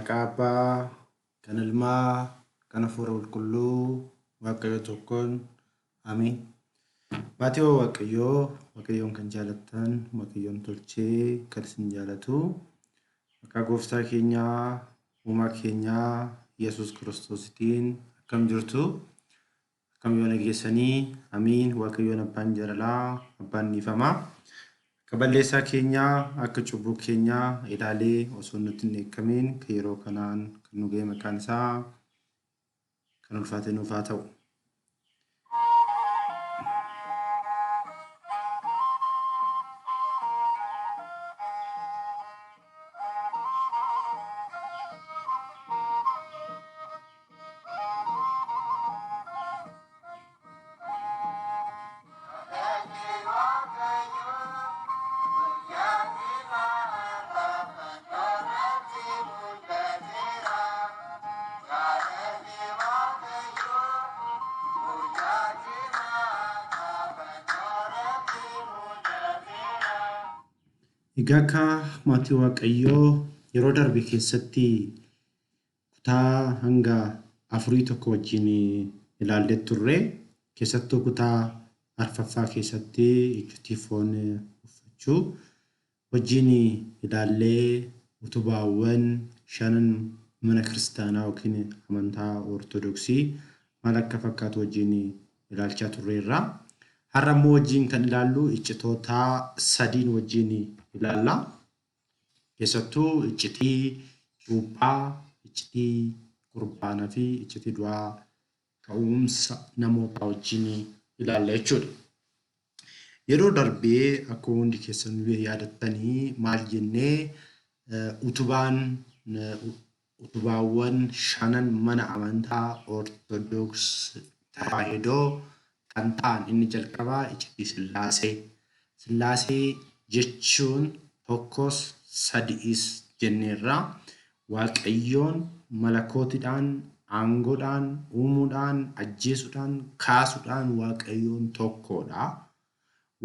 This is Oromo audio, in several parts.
Maqaa kan Ilmaa, kan Hafuura Qulqulluu, Waaqayyo tokkoon. Ameen. Maatii Waaqayyoon kan jaalattan, Waaqayyoon tolchee kan isin jaalatu, maqaa Gooftaa keenyaa, Uumaa keenyaa Yesuus Kiristoositiin akkam jirtu? Akkam yoo nageessanii? Amiin. Waaqayyoon abbaan jaalalaa, abbaan dhiifamaa. Akka balleessaa keenyaa, akka cubbuu keenyaa ilaalee osoo nutti hin eeggamiin kan yeroo kanaan kan nu ga'e maqaan isaa kan ulfaate nuuf haa ta'u. Egaa akka maatii Waaqayyoo yeroo darbe keessatti kutaa hanga 4 wajjin ilaallee turre, keessattuu kutaa arfaffaa keessatti iccitii foon uffachuu wajjin ilaallee utubaawwan 5 mana kiristaanaa yookiin amantaa Ortodoksii maal akka fakkaatu wajjin ilaalchaa turreerra. Har'a immoo wajjin kan ilaallu iccitoota 3 wajjin ilaalla. Keessattuu iccitii cuuphaa, iccitii qurbaanaa fi iccitii du'aa ka'umsa namootaa wajjin ilaalla jechuudha. Yeroo darbee akkuma hundi keessan yaadattanii maal jennee utubaawwan 5 mana amantaa Ortodoksii Tawaahidoo kan ta'an inni jalqabaa iccitii Sillaasee. Sillaasee jechuun tokkos sadiis jenneerra. Waaqayyoon malakootiidhaan, aangoodhaan, uumuudhaan, ajjeesuudhaan, kaasuudhaan Waaqayyoon tokkodha.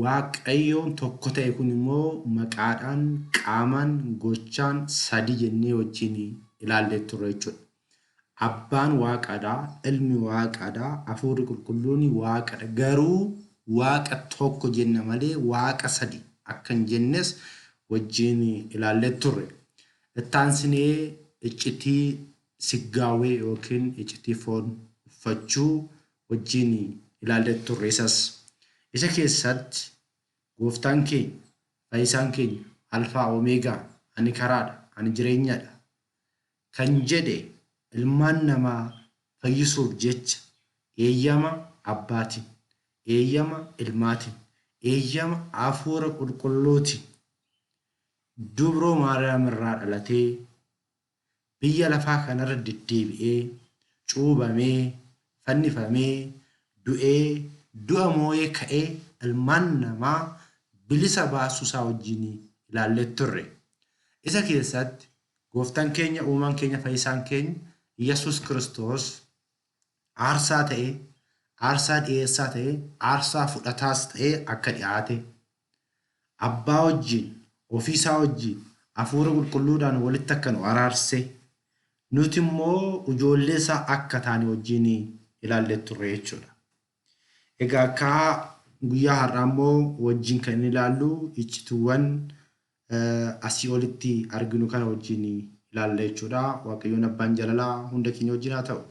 Waaqayyoon tokko ta'e kun immoo maqaadhaan, qaamaan, gochaan 3 jennee wajjin ilaallee turre jechuudha. Abbaan Waaqadha, Ilmi Waaqadha, Hafuurri Qulqulluun Waaqadha. Garuu Waaqa tokko jenna malee Waaqa 3 akka hin jennes wajjin ilaallee turre. Ittaansinee iccitii siggaawee yookiin iccitii foon uffachuu wajjin ilaallee turre. Isa keessatti Gooftaan keenya, Fayyisaan keenya, Alfaa Omeegaa, ani karaadha, ani jireenyadha kan jedhe ilmaan namaa fayyisuuf jecha eeyyama Abbaatiin, eeyyama Ilmaatiin, eeyyama Hafuura Qulqulluutiin dubroo Maariyaam irraa dhalatee biyya lafaa kanarra deddeebi'ee cuubamee, fannifamee, du'ee, du'a moo'ee ka'ee ilmaan namaa bilisa baasuusaa wajjin ilaallee turre. Isa keessatti Gooftaan keenya, Uumaan keenya, Fayyisaan keenya Yesuus Kiristoos aarsaa ta'ee, aarsaa dhiyeessaa ta'ee, aarsaa fudhataas ta'ee akka dhiyaate abbaa wajjin, ofiisaa wajjin, Hafuura Qulqulluudhaan walitti akka nu araarse, nuti immoo ijoollee isaa akka taane wajjin ilaallee turre jechuudha. Egaa akka guyyaa har'aa immoo wajjin kan ilaallu iccituuwwan asii olitti arginu kana wajjin ilaalla jechuudha. Waaqayyoon abbaan jaalalaa hunda keenya wajjin haa ta'u.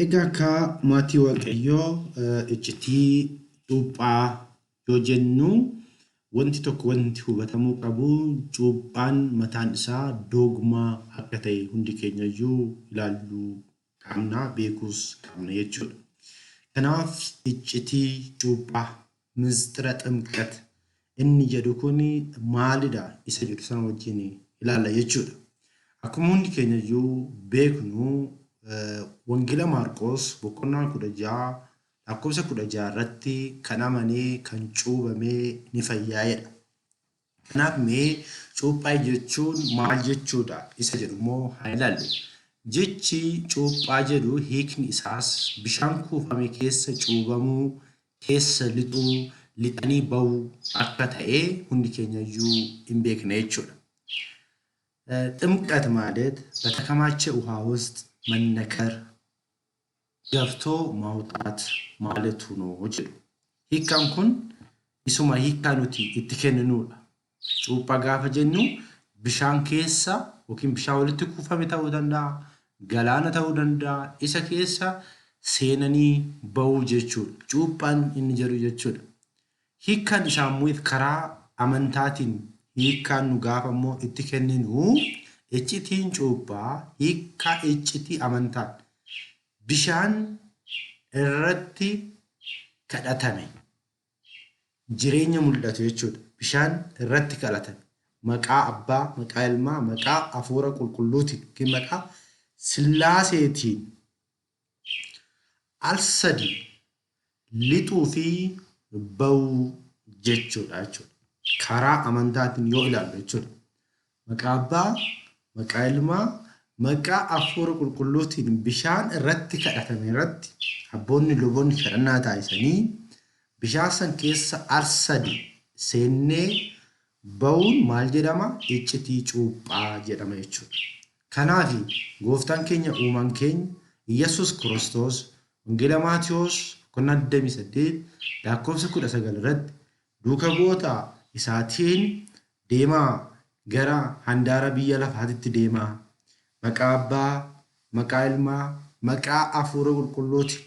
Egaa akka maatii Waaqayyoo iccitii cuuphaa yoo jennu wanti tokko wanti hubatamuu qabu cuuphaan mataan isaa doogmaa akka ta'e hundi keenya iyyuu ilaalluu qabna beekuus qabna jechuudha. Kanaaf iccitii cuuphaa misxira ximqat inni jedhu kun maalidha isa jedhu sana wajjin ilaalla jechuudha. Akkuma hundi keenya iyyuu beeknu Wangeela Maarqos boqonnaa 16 lakkoofsa 16 irratti kan amanee kan cuuphamee ni fayyaa'edha. Kanaaf mee cuuphaa jechuun maal jechuudha isa jedhu immoo haa ilaallu. Jechi cuuphaa jedhu hiikni isaas bishaan kuufame keessa cuuphamuu, keessa lixuu, lixanii ba'uu akka ta'e hundi keenya iyyuu hin beekna jechuudha. ጥምቀት ማለት በተከማቸ ውሃ ውስጥ መነከር ገብቶ ማውጣት ማለቱ ነው። hiikkaan kun isuma hiikkaa nuti itti kenninuudha. Cuuphaa gaafa jennu bishaan keessa yookiin bishaan walitti kuufame ta'uu danda'a, galaana ta'uu danda'a, isa keessa seenanii ba'uu jechuudha. Cuuphaan inni jedhu jechuudha. Hiikkaan isaa immoo karaa amantaatiin hiikkaan nu gaafa immoo itti kenninu iccitiin cuuphaa hiikkaa iccitii amantaan bishaan irratti kadhatame jireenya mul'atu jechuudha. Bishaan irratti kadhatame maqaa Abbaa, maqaa Ilmaa, maqaa Hafuura Qulqulluutiin yookiin maqaa Sillaaseetiin al sadi lixuu fi ba'uu jechuudha. Karaa amantaatiin yoo ilaallu jechuudha. Maqaa Abbaa, maqaa Ilmaa, maqaa Hafuura Qulqulluutiin bishaan irratti kadhatame irratti abboonni luboonni kadhannaa taasisanii bishaan san keessa al sadi seennee ba'uun maal jedhama? Iccitii cuuphaa jedhama jechuudha. Kanaaf gooftaan keenya uumaan keenya Yesuus Kiristoos Wangeela Maatiyos boqonnaa 28 lakkoofsa 19 irratti duuka bu'oota isaatiin deemaa gara handaara biyya lafaatitti deemaa maqaa Abbaa, maqaa Ilmaa, maqaa Hafuura Qulqulluutiin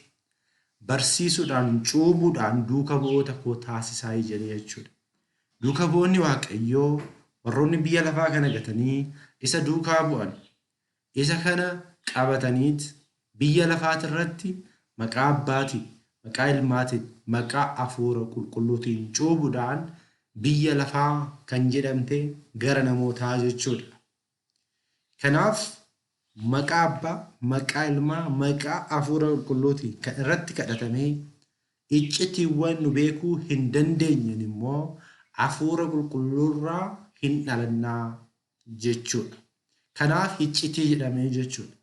barsiisuudhaan cuubuudhaan duuka bu'oota koo taasisaa jedhee jechuudha. Duuka bu'oonni Waaqayyoo warroonni biyya lafaa kana gatanii isa duukaa bu'an isa kana qabataniit biyya lafaati irratti maqaa Abbaatiin, maqaa Ilmaatiin, maqaa Hafuura Qulqulluutiin cuubuudhaan biyya lafaa kan jedhamte gara namootaa jechuudha. Kanaaf maqaa Abbaa, maqaa Ilmaa, maqaa Hafuura Qulqulluutiin kan irratti kadhatamee iccitiiwwan nu beekuu hin dandeenyen immoo Hafuura Qulqulluurraa hin dhalannaa jechuudha. Kanaaf iccitii jedhamee jechuudha.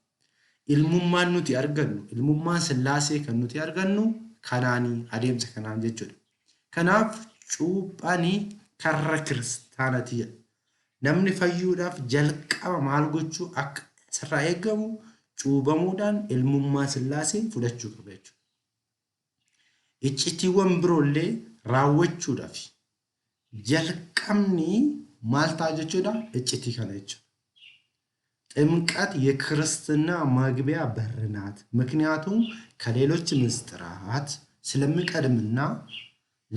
Ilmummaan nuti argannu, ilmummaan Sillaasee kan nuti argannu kanaanii adeemsa kanaan jechuudha. Kanaaf cuuphaan karra kiristaanaati jedha. Namni fayyuudhaaf jalqaba maal gochuu akka isarraa eegamu cuubamuudhaan ilmummaa Sillaasee fudhachuu qaba jechuudha. Iccitiiwwan biroollee raawwachuudhaaf jalqabni maal ta'a jechuudha? Iccitii kana jechuudha. ጥምቀት የክርስትና መግቢያ በር ናት። ምክንያቱም ከሌሎች ምስጢራት ስለሚቀድምና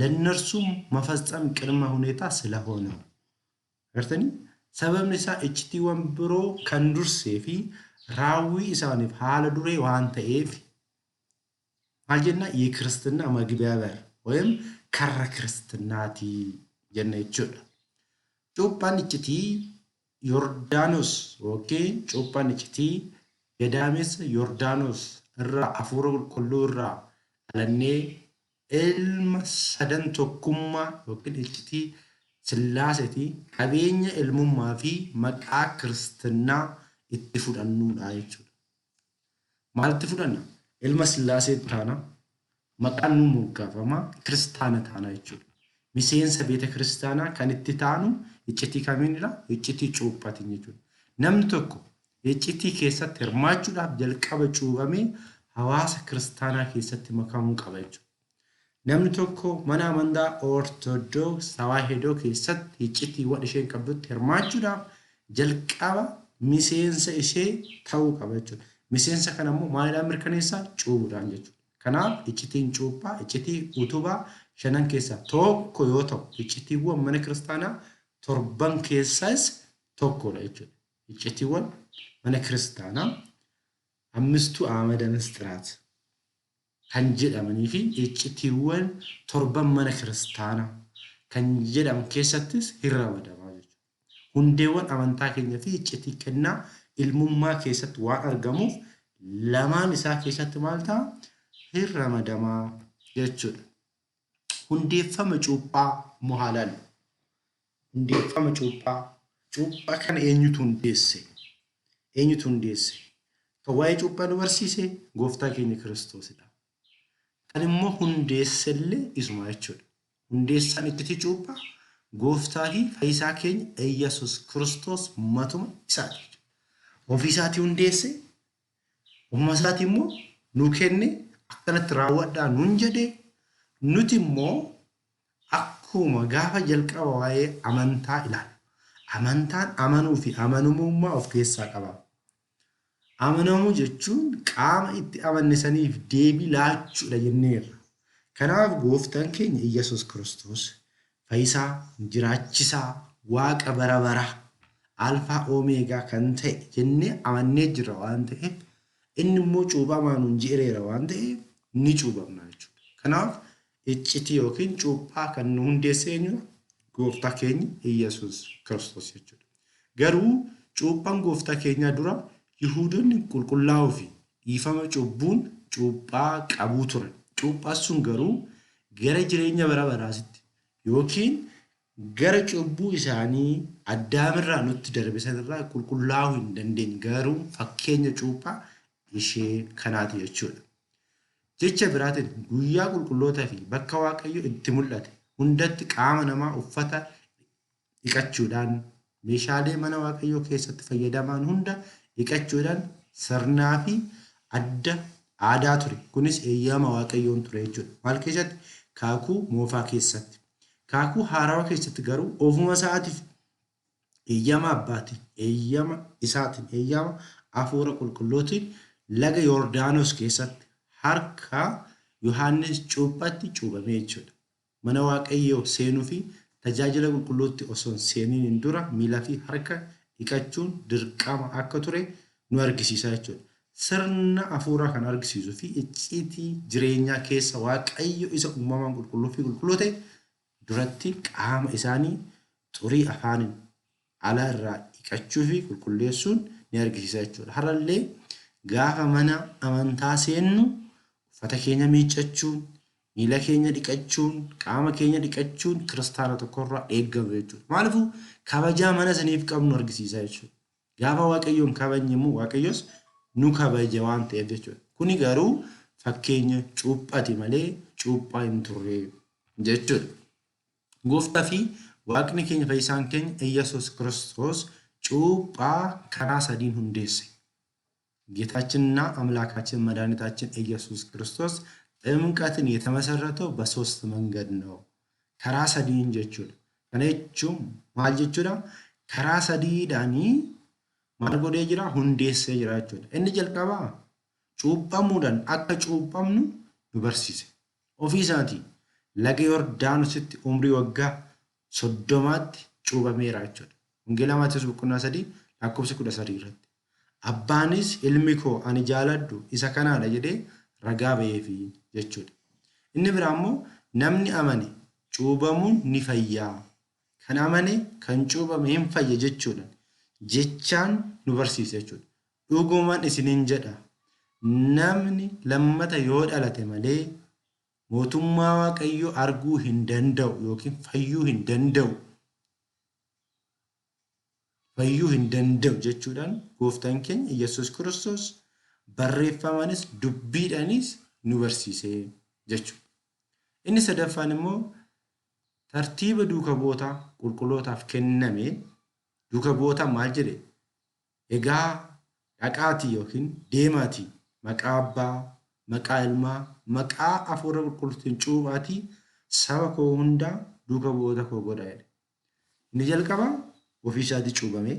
ለእነርሱም መፈጸም ቅድመ ሁኔታ ስለሆነ ገርተኒ ሰበብን ኢሳ icciitiiwwan biroo kan dursee fi raawwii isaaniif haala duree waan ta'eef maal jenna? የክርስትና መግቢያ በር ወይም karra kiristaanaati jenna jechuudha. Cuuphaan iccitii Yordaanos yookiin cuuphaan iccitii gadaamessa Yordaanos irraa Hafuura Qulqulluu irraa dhalannee ilma sadan tokkummaa yookiin iccitii Sillaaseetii qabeenya ilmummaa fi maqaa kiristinnaa itti fudhannuudha jechuudha. Maal itti fudhanna? Ilma Sillaasee taana, maqaan nu moggaafama, kiristaana taana jechuudha. Miseensa beeta kiristaanaa kan itti taanu iccitii kamiinidha? Iccitii cuuphaatiin jechuudha. Namni tokko iccitii keessatti hirmaachuudhaaf jalqaba cuuphamee hawaasa kiristaanaa keessatti makamuu qaba jechuudha. Namni tokko mana amantaa Ortodoks Tawaahidoo keessatti iccitiiwwan isheen qabdutti hirmaachuudhaaf jalqaba miseensa ishee ta'uu qaba jechuudha. Miseensa kana immoo maalidhaan mirkaneessaa? Cuubuudhaan jechuudha. Kanaaf iccitiin cuuphaa, iccitii utubaa shanan keessaa tokko yoo ta'u, iccitiiwwan mana kiristaanaa torban keessaas tokkodha jechuudha. Iccitiiwwan mana kiristaanaa ammistu aamada misxiraat kan jedhamanii fi iccitiiwwan torban mana kiristaanaa kan jedhamu keessattis hin ramadamaa jechuudha. Hundeewwan amantaa keenya fi iccitii kennaa ilmummaa keessatti waan argamuuf lamaan isaa keessatti maal ta'a? Hin ramadamaa jechuudha. Hundeeffama cuuphaa moo haa ilaallu? Hundeeffama cuuphaa. Cuuphaa kana eenyutu hundeesse? Eenyutu hundeesse? Kan waa'ee cuuphaa nu barsiise gooftaa keenya Kiristoosidha. Kan immoo hundeessellee isuma jechuudha. Hundeessaan iccitii cuuphaa gooftaa fi fayyisaa keenya Iyyesuus Kiristoos matuma isaati. Ofii isaatii hundeesse, ofuma isaatii immoo nu kenne akkanatti raawwadhaa nuun jedhee nuti immoo akkuma gaafa jalqaba waa'ee amantaa ilaalla. Amantaan amanuu fi amanamummaa of keessaa qaba. Amanamuu jechuun qaama itti amanne saniif deebii laachuudha jenneerra. Kanaaf gooftaan keenya Iyyesuus Kiristoos fayyisaa, jiraachisaa, waaqa bara baraa, alfaa oomeegaa kan ta'e jennee amannee jirra waan ta'eef inni immoo cuuphamaa nuun jedheera waan ta'eef ni cuuphamna jechuudha. Kanaaf iccitii yookiin cuuphaa kan nu hundeesse eenyudha? Gooftaa keenya Iyyesuus Kiristoos jechuudha. Garuu cuuphaan gooftaa keenyaa dura Yihuudoonni qulqullaa'uu fi dhiifama cubbuun cuuphaa qabuu turan. Cuuphaan sun garuu gara jireenya bara baraasitti yookiin gara cubbuu isaanii addaamirraa nutti darbe sanirraa qulqullaa'uu hin dandeenye. Garuu fakkeenya cuuphaa ishee kanaati jechuudha. Jecha biraatiin guyyaa qulqullootaa fi bakka Waaqayyo itti mul'ate hundatti qaama namaa uffata dhiqachuudhaan meeshaalee mana Waaqayyoo keessatti fayyadaman hunda dhiqachuudhaan sirnaa fi aadaa ture. Kunis eeyyama Waaqayyoon ture jechuudha. Maal keessatti? Kaakuu moofaa keessatti. Kaakuu haarawaa keessatti garuu ofuma isaatiif eeyyama abbaatiin, eeyyama isaatiin, eeyyama hafuura qulqullootiin laga Yordaanos keessatti harka Yohaannis cuuphaatti cuuphamee jechuudha. Mana Waaqayyoo seenuu fi tajaajila qulqullootti osoo hin seeniin dura miilaa fi harka dhiqachuun dirqama akka ture nu argisiisa jechuudha. Sirna hafuuraa kan argisiisuu fi iccitii jireenyaa keessa Waaqayyo isa uumamaan qulqulluu fi qulqulluu ta'e duratti qaama isaanii xurii afaaniin ala irraa dhiqachuu fi qulqulleessuun ni argisiisa jechuudha. Har'allee gaafa mana amantaa seennu uffata keenya miiccachuun, miila keenya dhiqachuun, qaama keenya dhiqachuun kiristaana tokkorraa eeggama jechuudha. Maaliifuu kabajaa mana saniif qabnu argisiisa jechuudha. Gaafa Waaqayyoon kabajne immoo Waaqayyos nu kabaja waan ta'eef jechuudha. Kuni garuu fakkeenya cuuphaati malee cuuphaa hin turre jechuudha. Gooftaa fi Waaqni keenya fayyisaan keenya Iyyesuus Kiristoos cuuphaa karaa sadiin hundeesse. ጌታችንና አምላካችን መድኃኒታችን ኢየሱስ ክርስቶስ ጥምቀትን የተመሰረተው በሶስት መንገድ ነው። ከራ ሰዲን ጀቹudha. Kana jechuun maal jechuudha? Karaa sadiidhaan maal godhee jira? Hundeessee jira jechuudha. Inni jalqabaa cuuphamuudhaan akka cuuphamnu nu barsiise. Ofii isaatii laga Yordaanositti umrii waggaa 30tti cuuphameera jechuudha. Wangeelaa Maatiyos 3:13 irratti. Abbaanis ilmi koo ani jaaladhu isa kanaadha jedhee ragaa ba'eefi jechuudha. Inni biraa immoo namni amane cuuphamuun ni fayyaa. Kan amane kan cuuphame hin fayya jechuudha. Jechaan nu barsiise jechuudha. Dhugumaan isiniin jedha namni lammata yoo dhalate malee mootummaa Waaqayyoo arguu hin danda'u yookiin fayyuu hin danda'u. Fayyuu hin danda'u jechuudhaan gooftaan keenya Iyyesuus Kiristoos barreeffamanis dubbiidhaanis nu barsiise jechuudha. Inni sadaffaan immoo tartiiba duuka bu'ootaa qulqullootaaf kenname. Duuka bu'ootaa maal jedhe? Egaa dhaqaatii yookiin deemaatii maqaa abbaa, maqaa ilmaa, maqaa hafuura qulqulluutiin cuuphaatii saba koo hundaa duuka bu'oota koo godhaa jedhe. Inni jalqabaa ofii isaatii cuuphame.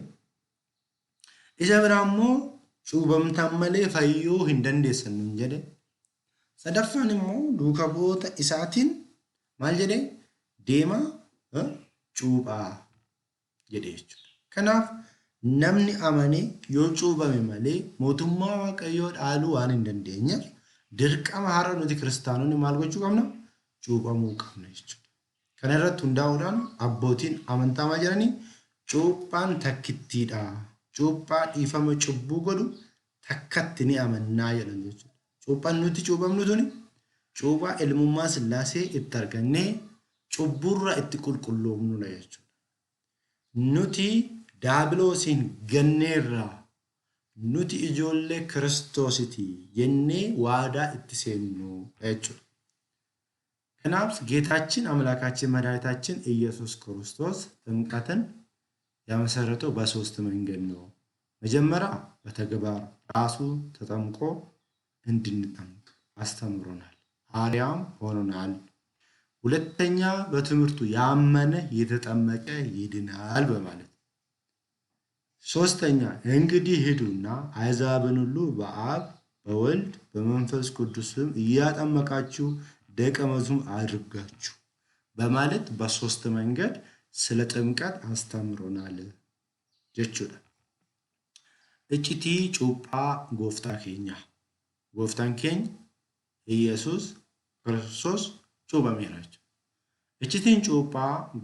Isa biraa immoo cuuphamtan malee fayyuu hin dandeessan nuun jedhe. Sadaffaan immoo duuka bu'oota isaatiin maal jedhe deemaa cuuphaa jedhe jechuudha. Kanaaf namni amanee yoo cuuphame malee mootummaa Waaqayyoo dhaaluu waan hin dandeenyeef dirqama har'a nuti kiristaanonni maal gochuu qabna? Cuuphamuu qabna jechuudha. Kana irratti hundaa'uudhaan abbootiin amantaa maal jedhanii cuuphaan takkittiidha. Cuuphaa dhiifama cubbuu godhu takkatti ni amannaa jedhan jechuudha. Cuuphaan nuti cuuphamnu tuni cuuphaa ilmummaa Sillaasee itti argannee cubburra itti qulqulloomnudha jechuudha. Nuti daabiloosiin ganneerraa nuti ijoollee Kiristoositi jennee waadaa itti seennu jechuudha. Kanaaf ጌታችን አምላካችን መድኃኒታችን ኢየሱስ ክርስቶስ ጥምቀትን ያመሰረተው በሶስት መንገድ ነው። መጀመሪያ በተግባር ራሱ ተጠምቆ እንድንጠምቅ አስተምሮናል፣ ሐዋርያም ሆኖናል። ሁለተኛ በትምህርቱ ያመነ የተጠመቀ ይድናል በማለት። ሶስተኛ እንግዲህ ሂዱና አሕዛብን ሁሉ በአብ በወልድ በመንፈስ ቅዱስም እያጠመቃችሁ ደቀ መዝሙር አድርጋችሁ በማለት በሶስት መንገድ ስለ ጥምቀት አስተምሮናል ጀቹዳ። እቺቲ ጩጳ ጎፍታ ኬኛ ጎፍታን ኬኝ ኢየሱስ ክርስቶስ ጩበሜራች። እቺቲን ጩጳ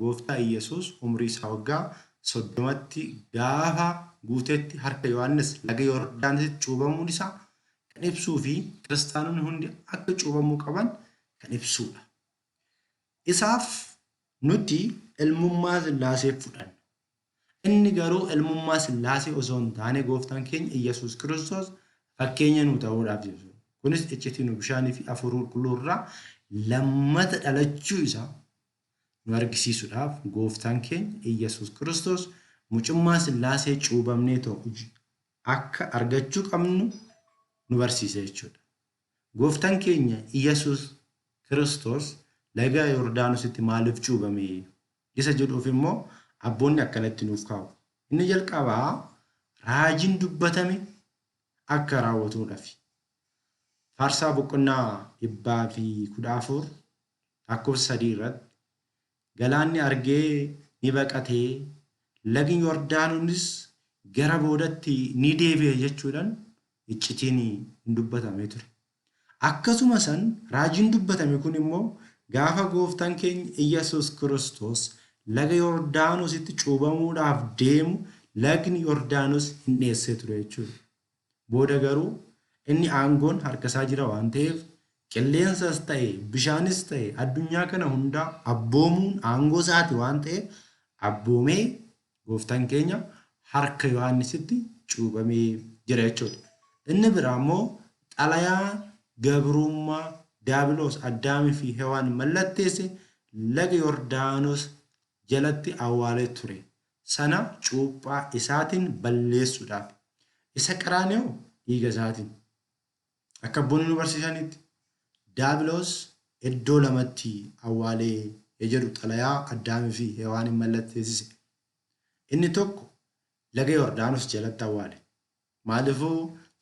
ጎፍታ ኢየሱስ ኡምሪ ሳውጋ ሶዶመቲ ጋፋ ጉቴቲ ሀርከ ዮሐንስ ለገ ዮርዳንስ ጩበሙን ኢሳ kan ibsuu fi kiristaanonni hundi akka cuuphamuu qaban kan ibsudha. Isaaf nuti ilmummaa Sillaasee fudhanna. Inni garuu ilmummaa Sillaasee osoo hin taane gooftaan keenya Iyyasuus Kiristoos fakkeenya nu ta'uudhaaf jedhu. Kunis iccitii nu bishaanii fi hafuura qulqulluu irraa lammata dhalachuu isaa nu argisiisuudhaaf gooftaan keenya Iyyasuus Kiristoos mucummaa Sillaasee cuuphamnee ta'u akka argachuu qabnu nu barsiisa jechuudha. Gooftaan keenya Iyyasuus Kiristoos laga Yordaanositti maaliif cuuphame isa jedhuuf immoo abboonni akkanatti nuuf kaa'u. Inni jalqabaa raajiin dubbatame akka raawwatuudhaaf. Faarsaa boqonnaa 114 lakkoofsa 3 irratti galaanni argee ni baqatee lagni Yordaanonis gara boodatti ni deebi'e jechuudhaan iccitiin hin dubbatame ture. Akkasuma san raajiin dubbatame kun immoo gaafa gooftaan keenya Iyyasuus Kiristoos laga Yordaanositti cuuphamuudhaaf deemu lagni Yordaanos hin dheessee ture jechuudha. Booda garuu inni aangoon harka isaa jira waan ta'eef qilleensas ta'e bishaanis ta'e addunyaa kana hundaa abboomuun aangoo isaati waan ta'eef abboomee gooftaan keenya harka Yohaannisitti cuuphamee jira jechuudha. Inni biraa immoo xalayaa gabrummaa Daabiloos Addaamii fi Hewaan mallatteesse laga Yordaanos jalatti awwaalee ture. Sana cuuphaa isaatiin balleessuudhaaf. Isa qaraaniyoo dhiiga isaatiin. Akka abboonni nu barsiisanitti Daabiloos iddoo lamatti awwaalee jedhu xalayaa Addaamii fi Hewaan mallatteessise. Inni tokko laga Yordaanos jalatti awwaale. Maaliifuu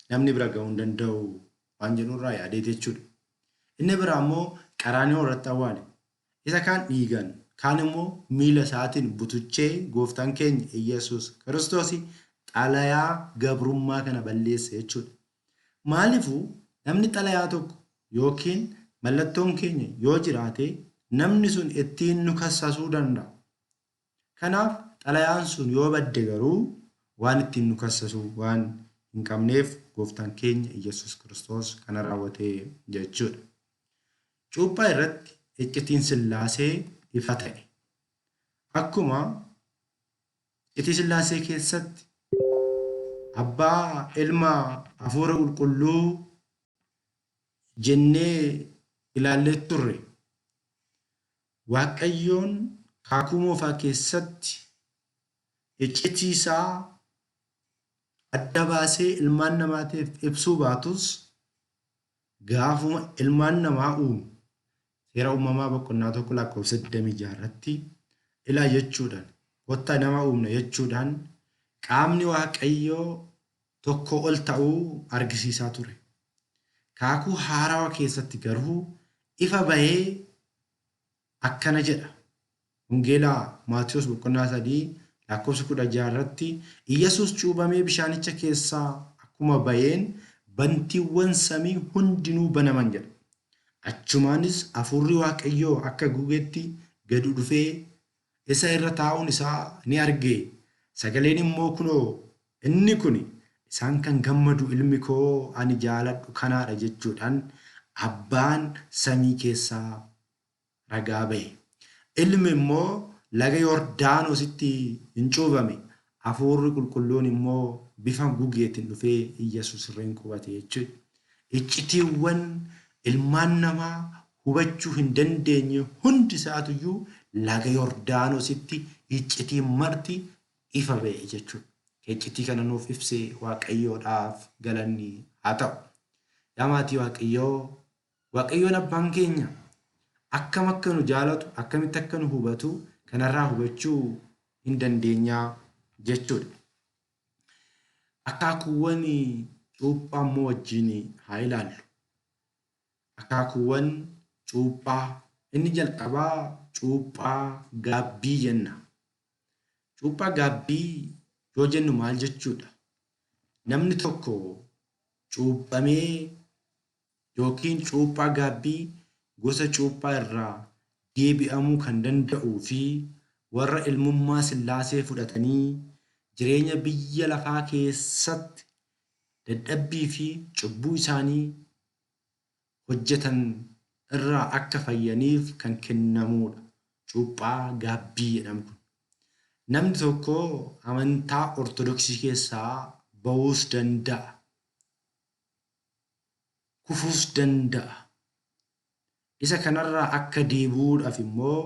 namni bira ga'uu hin danda'u waan jedhurraa yaadee jechuudha. Inni biraa immoo qaraaniyoo irratti awwaale. Isa kaan dhiigan kaan immoo miila isaatiin butuchee gooftaan keenya Iyyasuus Kiristoos xalayaa gabrummaa kana balleesse jechuudha. Maaliifuu namni xalayaa tokko yookiin mallattoon keenya yoo jiraate namni sun ittiin nu kassasuu danda'a. Kanaaf xalayaan sun yoo badde garuu waan ittiin nu kassasu waan hin qabneef gooftaan keenya Iyyasuus Kiristoos kana raawwatee jechuudha. Cuuphaa irratti iccitiin Sillaasee ifa ta'e. Akkuma iccitii Sillaasee keessatti Abbaa, Ilma, Hafuura Qulqulluu jennee ilaallee turre. Waaqayyoon kaakuu moofaa keessatti iccitii isaa adda baasee ilmaan namaatiif ibsuu baatus gaafuma ilmaan namaa uumu seera uumamaa boqonnaa 1 lakkoofsa 26 irratti ilaa jechuudhaan kottaa nama uumna jechuudhaan qaamni Waaqayyoo tokko ol ta'uu argisiisaa ture. Kaakuu haarawaa keessatti garuu ifa bahee akkana jedha. Wangeelaa Maatiyos boqonnaa 3:16 irratti Iyyesuus cuuphamee bishaanicha keessaa akkuma baheen bantiiwwan samii hundinuu banaman jedha. Achumaanis hafuurri Waaqayyoo akka gugeetti gad dhufee isa irra taa'uun isaa ni arge. Sagaleen immoo kunoo inni kun isaan kan gammadu ilmi koo ani jaaladhu kanaadha jechuudhaan abbaan samii keessaa ragaa ba'e. Ilmi immoo laga Yordaanositti hin cuuphame. Hafuurri qulqulluun immoo bifa gugeetiin dhufee Iyyesuus irra hin qubate jechuudha. Iccitiiwwan ilmaan namaa hubachuu hin dandeenye hundi isaatuyyuu laga Yordaanositti iccitiin marti ifa ba'e jechuudha. Iccitii kana nuuf ibsee Waaqayyoodhaaf galanni haa ta'u. Yaa maatii Waaqayyoo, Waaqayyoon abbaan keenya akkam akka nu jaalatu, akkamitti akka nu hubatu kanarraa hubachuu hin dandeenyaa jechuudha. Akaakuuwwan cuuphaa immoo wajjin haa ilaallu. Akaakuuwwan cuuphaa inni jalqabaa cuuphaa gaabbii jenna. Cuuphaa gaabbii yoo jennu maal jechuudha? Namni tokko cuuphamee yookiin cuuphaa gaabbii gosa cuuphaa irraa deebi'amuu kan danda'uu fi warra ilmummaa Sillaasee fudhatanii jireenya biyya lafaa keessatti dadhabbii fi cubbuu isaanii hojjetan irraa akka fayyaniif kan kennamudha. Cuuphaa gaabbii jedhamu kun. Namni tokko amantaa Ortodoksii keessaa ba'uus danda'a. Kufuus danda'a. Isa kanarraa akka deebi'uudhaaf immoo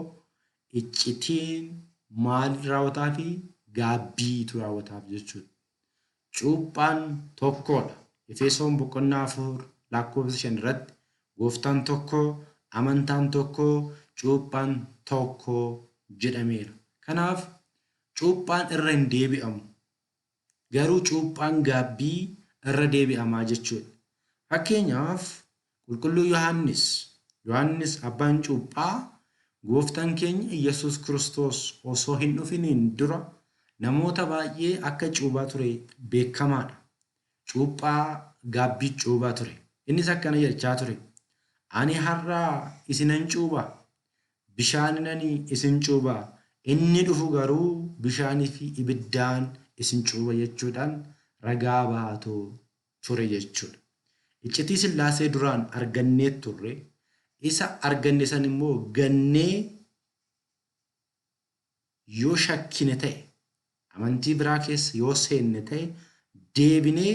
iccitiin maal raawwataa fi gaabbiitu raawwataaf jechuudha. Cuuphaan tokkodha. Efesoon boqonnaa 4:5 irratti gooftaan tokko, amantaan tokko, cuuphaan tokko jedhameera. Kanaaf cuuphaan irra hin deebi'amu. Garuu cuuphaan gaabbii irra deebi'amaa jechuudha. Fakkeenyaaf qulqulluu Yohaannis abbaan cuuphaa gooftaan keenya Iyyesuus Kiristoos osoo hin dhufiniin dura namoota baay'ee akka cuuphaa ture beekamaadha. Cuuphaa gaabbii cuuphaa ture. Innis akkana jechaa ture. Ani har'aa isinan cuuphaa, bishaaninan isin cuuphaa. Inni dhufu garuu bishaanii fi ibiddaan isin cuupha jechuudhaan ragaa baatoo ture jechuudha. Iccitii Sillaasee duraan argannee turre. Isa arganne san immoo gannee yoo shakkine ta'e, amantii biraa keessa yoo seenne ta'e deebinee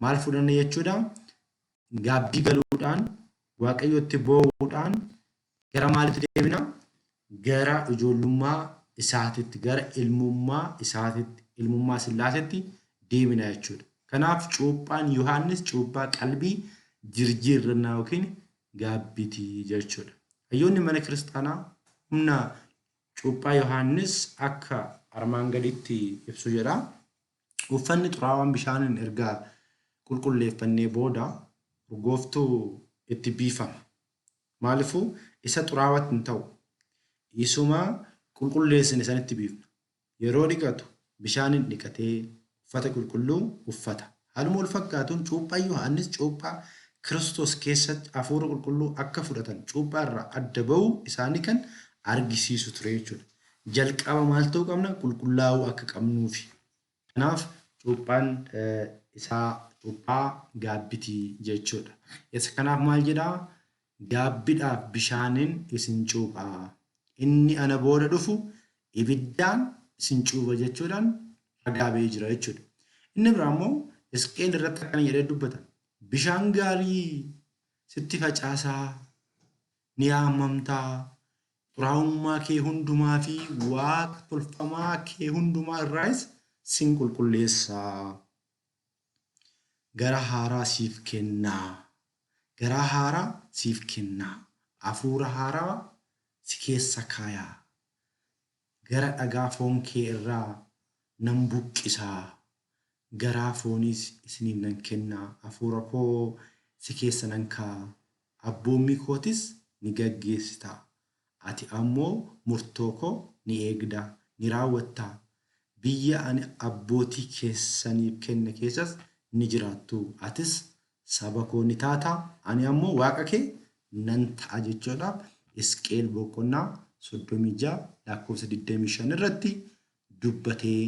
maal fudhanne jechuudha? Gaabbii galuudhaan, Waaqayyotti boo'uudhaan gara maalitti deebina? Gara ijoollummaa isaatitti, gara ilmummaa isaatitti, ilmummaa Sillaaseetti deebina jechuudha. Kanaaf cuuphaan Yohaannis cuuphaa qalbii jijjiirrannaa yookiin gaabbiitii jechuudha. Hayyoonni mana kiristaanaa humna cuuphaa Yohaannis akka armaan gaditti ibsu jedha. Uffanni xuraawaan bishaaniin erga qulqulleeffannee booda urgooftuu itti biifama. Maaliifuu isa xuraawatti hin ta'u. Isuma qulqulleessine sanitti biifna. Yeroo dhiqatu bishaaniin dhiqatee uffata qulqulluu uffata. Haaluma wal fakkaatuun cuuphaan Yohaannis cuuphaa Kiristoos keessatti hafuura qulqulluu akka fudhatan cuuphaa irraa adda ba'uu isaanii kan argisiisu ture jechuudha. Jalqaba maal ta'uu qabna? Qulqullaa'uu akka qabnuufi. Kanaaf cuuphaan isaa cuuphaa gaabbitii jechuudha. Isa kanaaf maal jedhaa? Gaabbiidhaaf bishaaniin isin cuuphaa. Inni ana booda dhufu ibiddaan isin cuupha jechuudhaan ragaa ba'ee jira jechuudha. Inni biraa immoo Hisqeel irratti akkana jedhee dubbata. Bishaan gaarii sitti facaasaa ni haamamtaa. Xuraa'ummaa kee hundumaa fi waaqa tolfamaa kee hundumaa irraas sin qulqulleessaa. Gara haaraa siif kennaa. Garaa haaraa siif kennaa. Hafuura haaraa si keessa kaayaa. Gara dhagaa foon kee irraa nan buqqisaa. garaa fooniis isiniif nan kennaa hafuura koo si keessa nan kaa'a abboommii kootis ni gaggeessita ati ammoo murtoo koo ni eegda ni raawwattaa biyya ani abbootii keessaniif kenne keessas ni jiraattu atis saba koo ni taata ani ammoo waaqa kee nan ta'a jechuudhaaf Hisqeel boqonnaa 36 lakkoofsa 25 irratti dubbatee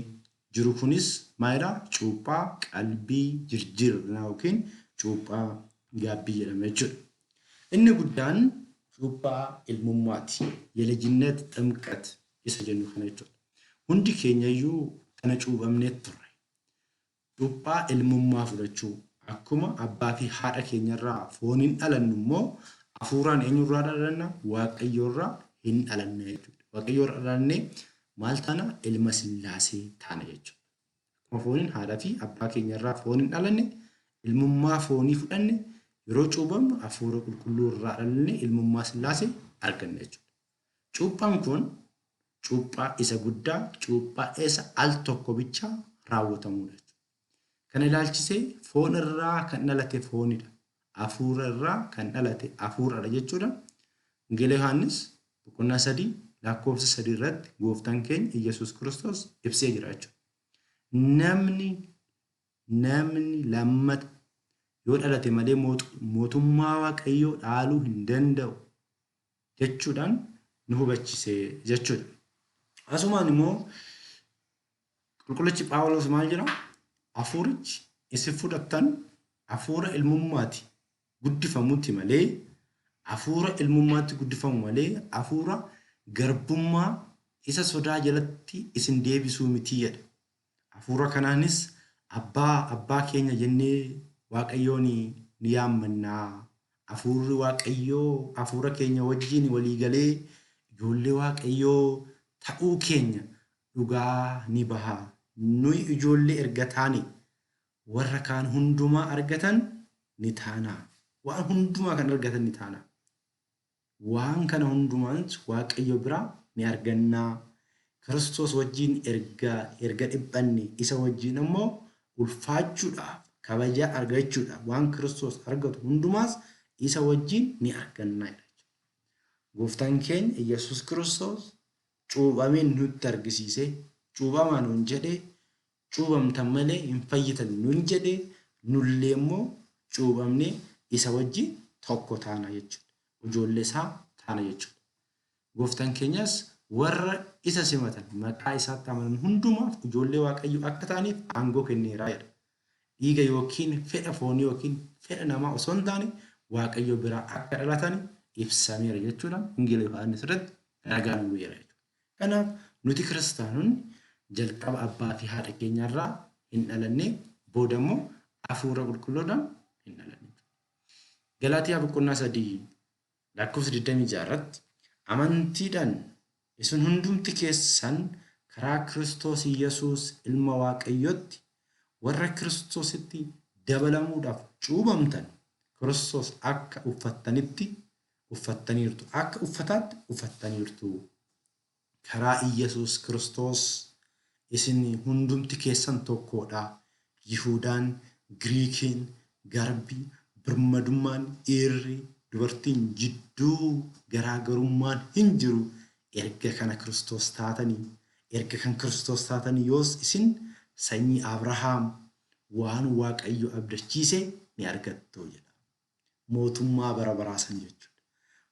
jiru kunis maalidha cuuphaa qalbii jijjiirraa yookiin cuuphaa gaabbii jedhama jechuudha. Inni guddaan cuuphaa ilmummaati. የልጅነት ጥምቀት isa jennu kana jechuudha. Hundi keenyayyuu kana cuuphamnee turre. Cuuphaa ilmummaa fudhachuu akkuma abbaa fi haadha keenyarraa fooniin dhalannu immoo hafuuraan eenyurraa dhalanna waaqayyoorraa hin dhalanne jechuudha. Waaqayyoorraa dhalannee maal taana ilma sillaasee taana jechuudha. Akkuma fooniin haadha fi abbaa keenyarraa fooniin dhalanne ilmummaa foonii fudhanne yeroo cuuphamnu hafuura qulqulluu irraa dhalanne ilmummaa sillaasee arganne jechuudha. Cuuphaan kun cuuphaa isa guddaa cuuphaa isa al tokko bicha raawwatamudha. Kana ilaalchisee foon irraa kan dhalate foonidha. Hafuura irraa kan dhalate hafuuradha jechuudha. Wangeela Yohaannis boqonnaa 3 lakkoofsa 3 irratti gooftaan keenya Iyyasuus Kiristoos ibsee jira jechuudha. Namni lammata yoo dhalate malee mootummaa Waaqayyoo dhaaluu hin danda'u jechuudhaan nu hubachiisee jechuudha. Asumaan immoo qulqullichi Phaawulos maal jedha? Hafuurichi isin fudhattan hafuura ilmummaati guddifamutti malee hafuura ilmummaatti guddifamu malee hafuura garbummaa isa sodaa jalatti isin deebisuu miti jedha. Hafuura kanaanis abbaa keenya jennee Waaqayyoon ni yaammannaa. Hafuurri Waaqayyoo hafuura keenya wajjin walii galee ijoollee Waaqayyoo ta'uu keenya dhugaa ni baha. Nuyi ijoollee erga taane warra kaan hundumaa argatan ni taana. Waan hundumaa kan argatan ni taana. Waan kana hundumaas Waaqayyo biraa ni argannaa. Kiristoos wajjin erga dhiphanne isa wajjin immoo ulfaachuudhaaf kabajaa argachuudhaaf waan Kiristoos argatu hundumaas isa wajjin ni argannaa. Gooftaan keenya Iyyasuus Kiristoos cuuphamee nutti argisiisee cuuphamaa nuun jedhee cuuphamtan malee hin fayyitan nuun jedhee nullee immoo cuuphamnee isa wajjin tokko taana jechuudha. Ijoollee isaa taana jechuudha. Gooftaan keenyas warra isa simatan maqaa isaatti amanan hundumaaf ijoollee Waaqayyoo akka ta'aniif aangoo kenneeraa jedha. Dhiiga yookiin fedha foonii yookiin fedha namaa osoo hin taane Waaqayyo biraa akka dhalatan ibsameera jechuudha. Wangeela Yohaannis irratti ragaan bu'eera jechuudha. Kanaaf nuti kiristaanonni jalqaba abbaa fi haadha keenyarraa hin dhalanne booda immoo hafuura qulqulluudhaan hin dhalanne. Galaatiyaa boqonnaa 3 lakkoofsa 26 irratti amantiidhaan isin hundumti keessan karaa Kiristoos Iyyasuus ilma Waaqayyootti warra Kiristoositti dabalamuudhaaf cuuphamtan Kiristoos akka uffattanitti uffattaniirtu akka uffataatti uffattaniirtu. Karaa Iyyasuus Kiristoos isin hundumti keessan tokkodha. Yihuudaan, Giriikiin, Garbii, Birmadummaan, dhiirri, dubartiin jidduu garaagarummaan hin jiru. Erga kana Kiristoos taatanii yoos isin sanyii Abrahaam waan Waaqayyo abdachiise ni argattu jedha. Mootummaa bara baraasan jechuudha.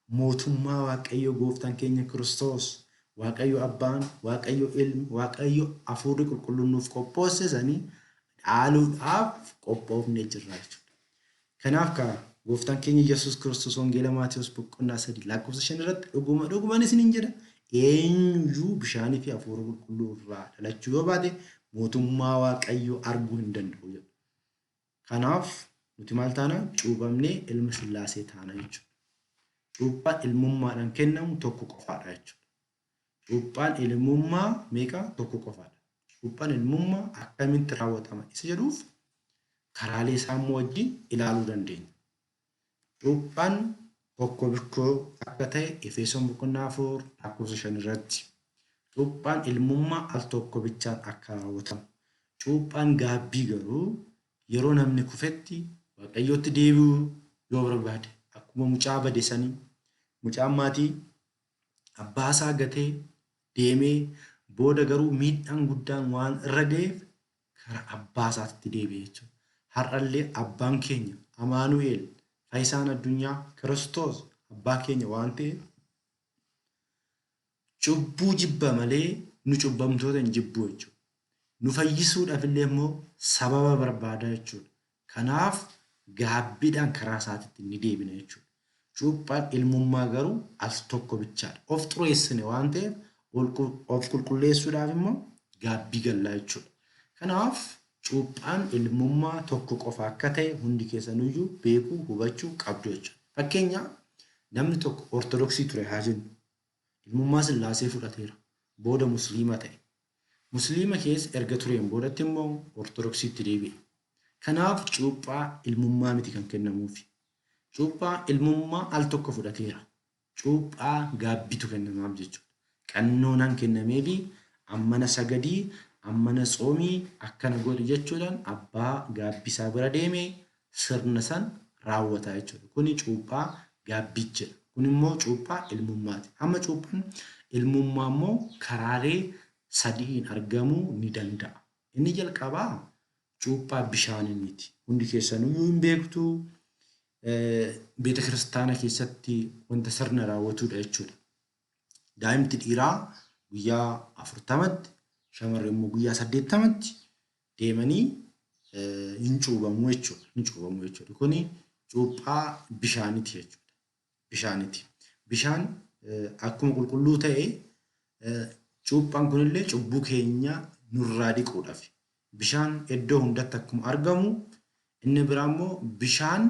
Mootummaa Waaqayyo gooftaan keenya Kiristoos Waaqayyo abbaan, Waaqayyo ilmi, Waaqayyo hafuurri qulqulluun nuuf qopheessanii dhaaluudhaaf qophoofnee jirra jechuudha. Kanaaf gooftaan keenya Iyyasuus Kiristoos wangeela Maatewos boqonnaa 3 lakkoofsa 5 irratti dhugumaan isiniin jedha eenyuyyuu bishaanii fi hafuura qulqulluu irraa dhalachuu yoo baate mootummaa Waaqayyoo arguu hin danda'u jedha. Kanaaf nuti maal taana cuuphamnee ilma sillaasee taana jechuudha. Cuuphaan ilmummaadhaan kennamu tokko qofaadha jechuudha. Cuuphaan ilmummaa meeqa tokko qofaadha. Cuuphaan ilmummaa akkamitti raawwatama isa jedhuuf karaalee isaa wajjin ilaaluu dandeenya. Cuuphaan tokko bikkoo akka ta'e Efesoon boqonnaa 4 lakkoofsa 5 irratti cuuphaan ilmummaa al tokko bichaan akka raawwatamu. Cuuphaan gaabbii garuu yeroo namni kufetti waaqayyootti deebi'uu yoo barbaade akkuma mucaa bade sanii mucaan maatii abbaasaa gatee deemee booda garuu miidhaan guddaan waan irra ga'eef gara abbaasaatti deebi'e jechuudha. Har'allee abbaan keenya Amaanu'eel Faayisaan addunyaa Kiristoos abbaa keenya waan ta'eef cubbuu jibba malee nu cubbamtoota hin jibbu jechuudha. Nu fayyisuudhaaf illee immoo sababa barbaada jechuudha. Kanaaf gaabbiidhaan karaa isaatiitti ni deebina jechuudha. Cuuphaan ilmummaa garuu al tokko bichaadha. Of xureessine waan ta'eef of qulqulleessuudhaaf immoo gaabbii gallaa jechuudha. Kanaaf cuuphaan ilmummaa tokko qofa akka ta'e hundi keessanuyyuu beekuu hubachuu qabdu jechuudha. Fakkeenyaaf namni tokko ortodoksii ture haa jennu. Ilmummaa Sillaasee fudhateera. Booda musliima ta'e. Musliima keessa erga tureen boodatti immoo ortodoksiitti deebi'e. Kanaaf cuuphaa ilmummaa miti kan kennamuufi. Cuuphaa ilmummaa al tokko fudhateera. Cuuphaa gaabbitu kennamaaf jechuudha. Qannoonaan kennameefi ammana sagadii, ammana tsoomii akkana godhi jechuudhaan abbaa gaabbisaa bira deemee sirna san raawwata jechuudha. Kuni cuuphaa gaabbicha. Kun immoo cuuphaa ilmummaati. Amma cuuphaan ilmummaa immoo karaalee sadiin argamuu ni danda'a. Inni jalqabaa cuuphaa bishaaniiti. Hundi keessanuyyuu hin beektu beeta kiristaana keessatti wanta sirna raawwatudha jechuudha. Daa'imti dhiiraa guyyaa 40tti, shamarreen immoo guyyaa 80tti deemanii hin cuubamu jechuudha. Kuni cuuphaa bishaaniiti jechuudha. Bishaan akkuma qulqulluu ta'e cuuphaan kunillee cubbuu keenya nurraa dhiquudhaaf. Bishaan iddoo hundatti akkuma argamu inni biraa immoo bishaan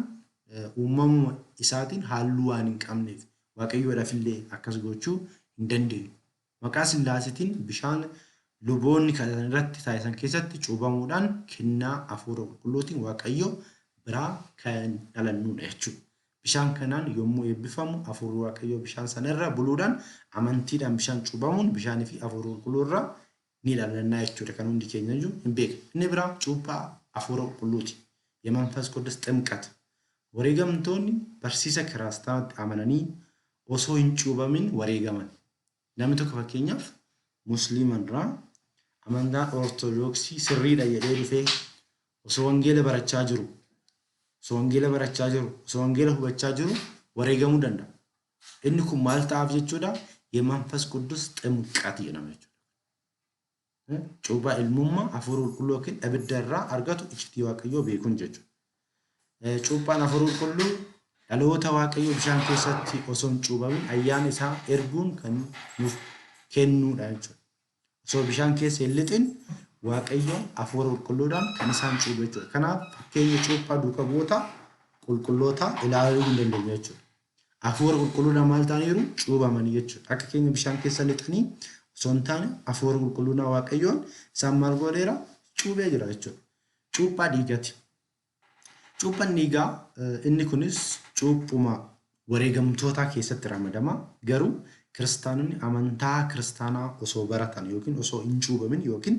uumamuma isaatiin halluu waan hin qabneef waaqayyoodhaaf illee akkas gochuu hin dandeenyu. Maqaa Sillaaseetiin bishaan luboonni kan irratti taasisan keessatti cuubamuudhaan kennaa hafuura qulqulluutiin waaqayyo biraa kan dhalannudha jechuudha. Bishaan kanaan yommuu eebbifamu hafuurri waaqayyoo bishaan sanarra buluudhaan amantiidhaan bishaan cuubamuun bishaanii fi hafuura qulqulluurraa ni dhalannaa jechuudha. Kan hundi keenya iyyuu hin beekne. Inni biraa cuuphaa hafuura qulqulluuti. የመንፈስ ቅዱስ ጥምቀት wareegamtoonni barsiisa kiristaanaatti amananii osoo hin cuubamin wareegaman. Namni tokko fakkeenyaaf musliimarraa amantaa ortodoksii sirriidha jedhee dhufee osoo wangeela barachaa jiru, osoo wangeela hubachaa jiru wareegamuu danda'a. Inni kun maal ta'aaf jechuudha? የመንፈስ ቅዱስ ጥምቀት jedhama jechuudha. Cuuphaa ilmummaa hafuura qulqulluu yookiin abidda irraa argatu iccitii waaqayyoo beekuun jechuudha. Cuuphaan hafuura qulqulluu dhaloota waaqayyoo bishaan keessatti osoo hin cuubamin ayyaana isaa erguun kan nuuf kennudha jechuudha. Osoo bishaan keessa hin lixin waaqayyoon hafuura qulqulluudhaan kan isaan cuubu jechuudha. Kanaaf fakkeenya cuuphaa duuka bu'oota qulqullootaa ilaaluu hin dandeenye jechuudha. Hafuura qulqulluudhaan maal ta'aniiru? Cuubamanii jechuudha. Akka keenya bishaan keessa lixanii osoo hin taane hafuura qulqulluudhaan waaqayyoon isaan maal godheera? Cuubee jira jechuudha. Cuuphaa dhiigaati. Cuuphaan dhiigaa inni kunis cuuphuma wareegamtootaa keessatti ramadama. Garuu kiristaanonni amantaa kiristaanaa osoo baratan yookiin osoo hin cuubamin yookiin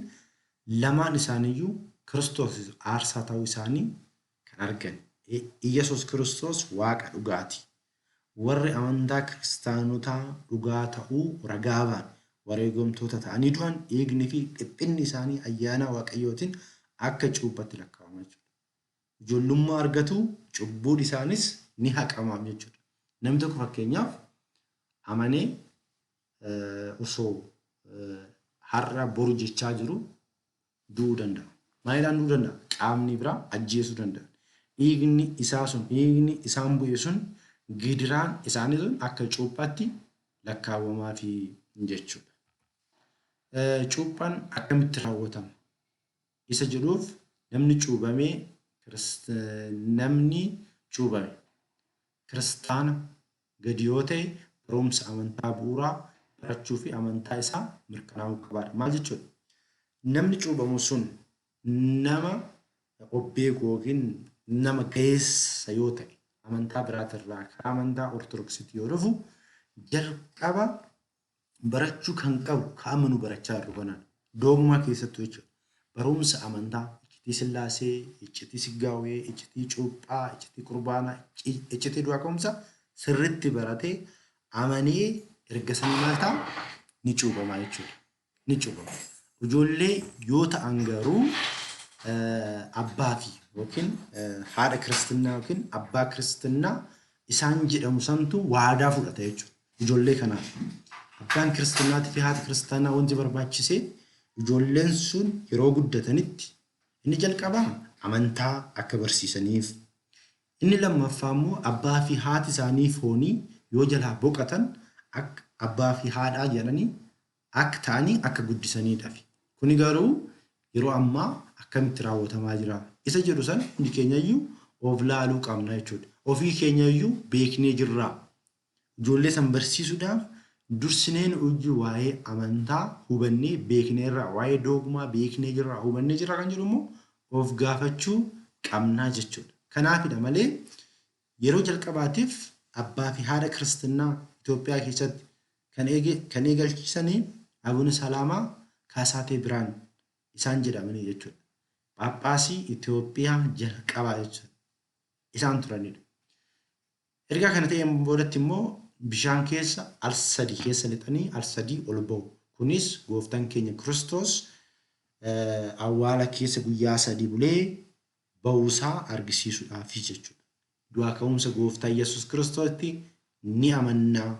lamaan isaaniiyyuu Kiristoos aarsaa ta'uu isaanii kan argan. Iyesuus Kiristoos waaqa dhugaati. Warri amantaa kiristaanotaa dhugaa ta'uu ragaa ba'an wareegamtoota ta'anii du'an dhiigni fi dhiphinni isaanii ayyaana waaqayyootiin akka cuuphatti lakkaa'ama jechuudha. Ijoollummaa argatu cubbuun isaanis ni haqamaaf jechuudha. Namni tokko fakkeenyaaf amanee osoo har'a boru jechaa jiru du'uu danda'a. Maaliidhaan du'uu danda'a? Qaamni biraa ajjeesuu danda'a. Dhiigni isaan bu'e sun gidiraan isaanii sun akka cuuphaatti lakkaawwamaa fi jechuudha. Cuuphaan akkamitti raawwatama? Isa jedhuuf namni cuubame kiristaana gadi yoo ta'e barumsa amantaa bu'uuraa barachuu fi amantaa isaa mirkanaa'uu qabaadha. Maal jechuudha? Namni cuubamu sun nama obbeeku yookiin nama ga'eessa yoo ta'e amantaa biraatirraa karaa amantaa ortodoksiitti yoo dhufu jalqaba barachuu kan qabu kaamanu barachaa jiru kanaan dogmaa keessattuu jechuudha. barumsa amantaa iccitii sillaasee, iccitii siggaawee, iccitii cuuphaa, iccitii qurbaanaa, iccitii du'aa ka'umsa sirriitti baratee amanee erga sanii maal ta'a ni cuubamaa jechuudha. Ni cuubama. Ijoollee yoo ta'an garuu abbaa fi yookiin haadha kiristinnaa yookiin abbaa kiristinnaa isaan jedhamu santu waadaa fudhata jechuudha. Ijoollee kanaaf abbaan kiristinnaatii fi haati kiristaanaa wanti barbaachisee ijoolleen sun yeroo guddatanitti inni jalqabaa amantaa akka barsiisaniif, inni lammaffaa immoo abbaa fi haati isaanii foonii yoo jalaa boqatan akka abbaa fi haadhaa jedhanii akka ta'anii akka guddisaniidhaaf. Kuni garuu yeroo ammaa akkamitti raawwatamaa jira? Isa jedhu san hundi keenyayyuu of laaluu qabna jechuudha. Ofii keenyayyuu beeknee jirra. Ijoollee san barsiisuudhaaf dursineen hojii waa'ee amantaa hubannee beekneerra, waa'ee dogmaa beeknee jirra, hubannee jirra kan jedhu immoo of gaafachuu qabnaa jechuudha. Kanaafidha malee yeroo jalqabaatiif abbaa fi haadha kiristinnaa Itoophiyaa keessatti kan eegalchiisanii Abuun Salaamaa Kaasaatee Biraan isaan jedhamanii jechuudha. Paappaasii Itoophiyaa jalqabaa jechuudha. Isaan turanidha. Erga kana ta'een boodatti immoo bishaan keessa al-sadii keessa lixanii al-sadii ol ba'u. Kunis gooftaan keenya Kiristoos awwaala keessa guyyaa 3 bulee ba'uusaa argisiisuudhaaf jechuudha. Du'aa ka'umsa gooftaa Yesuus Kiristoositti ni amannaa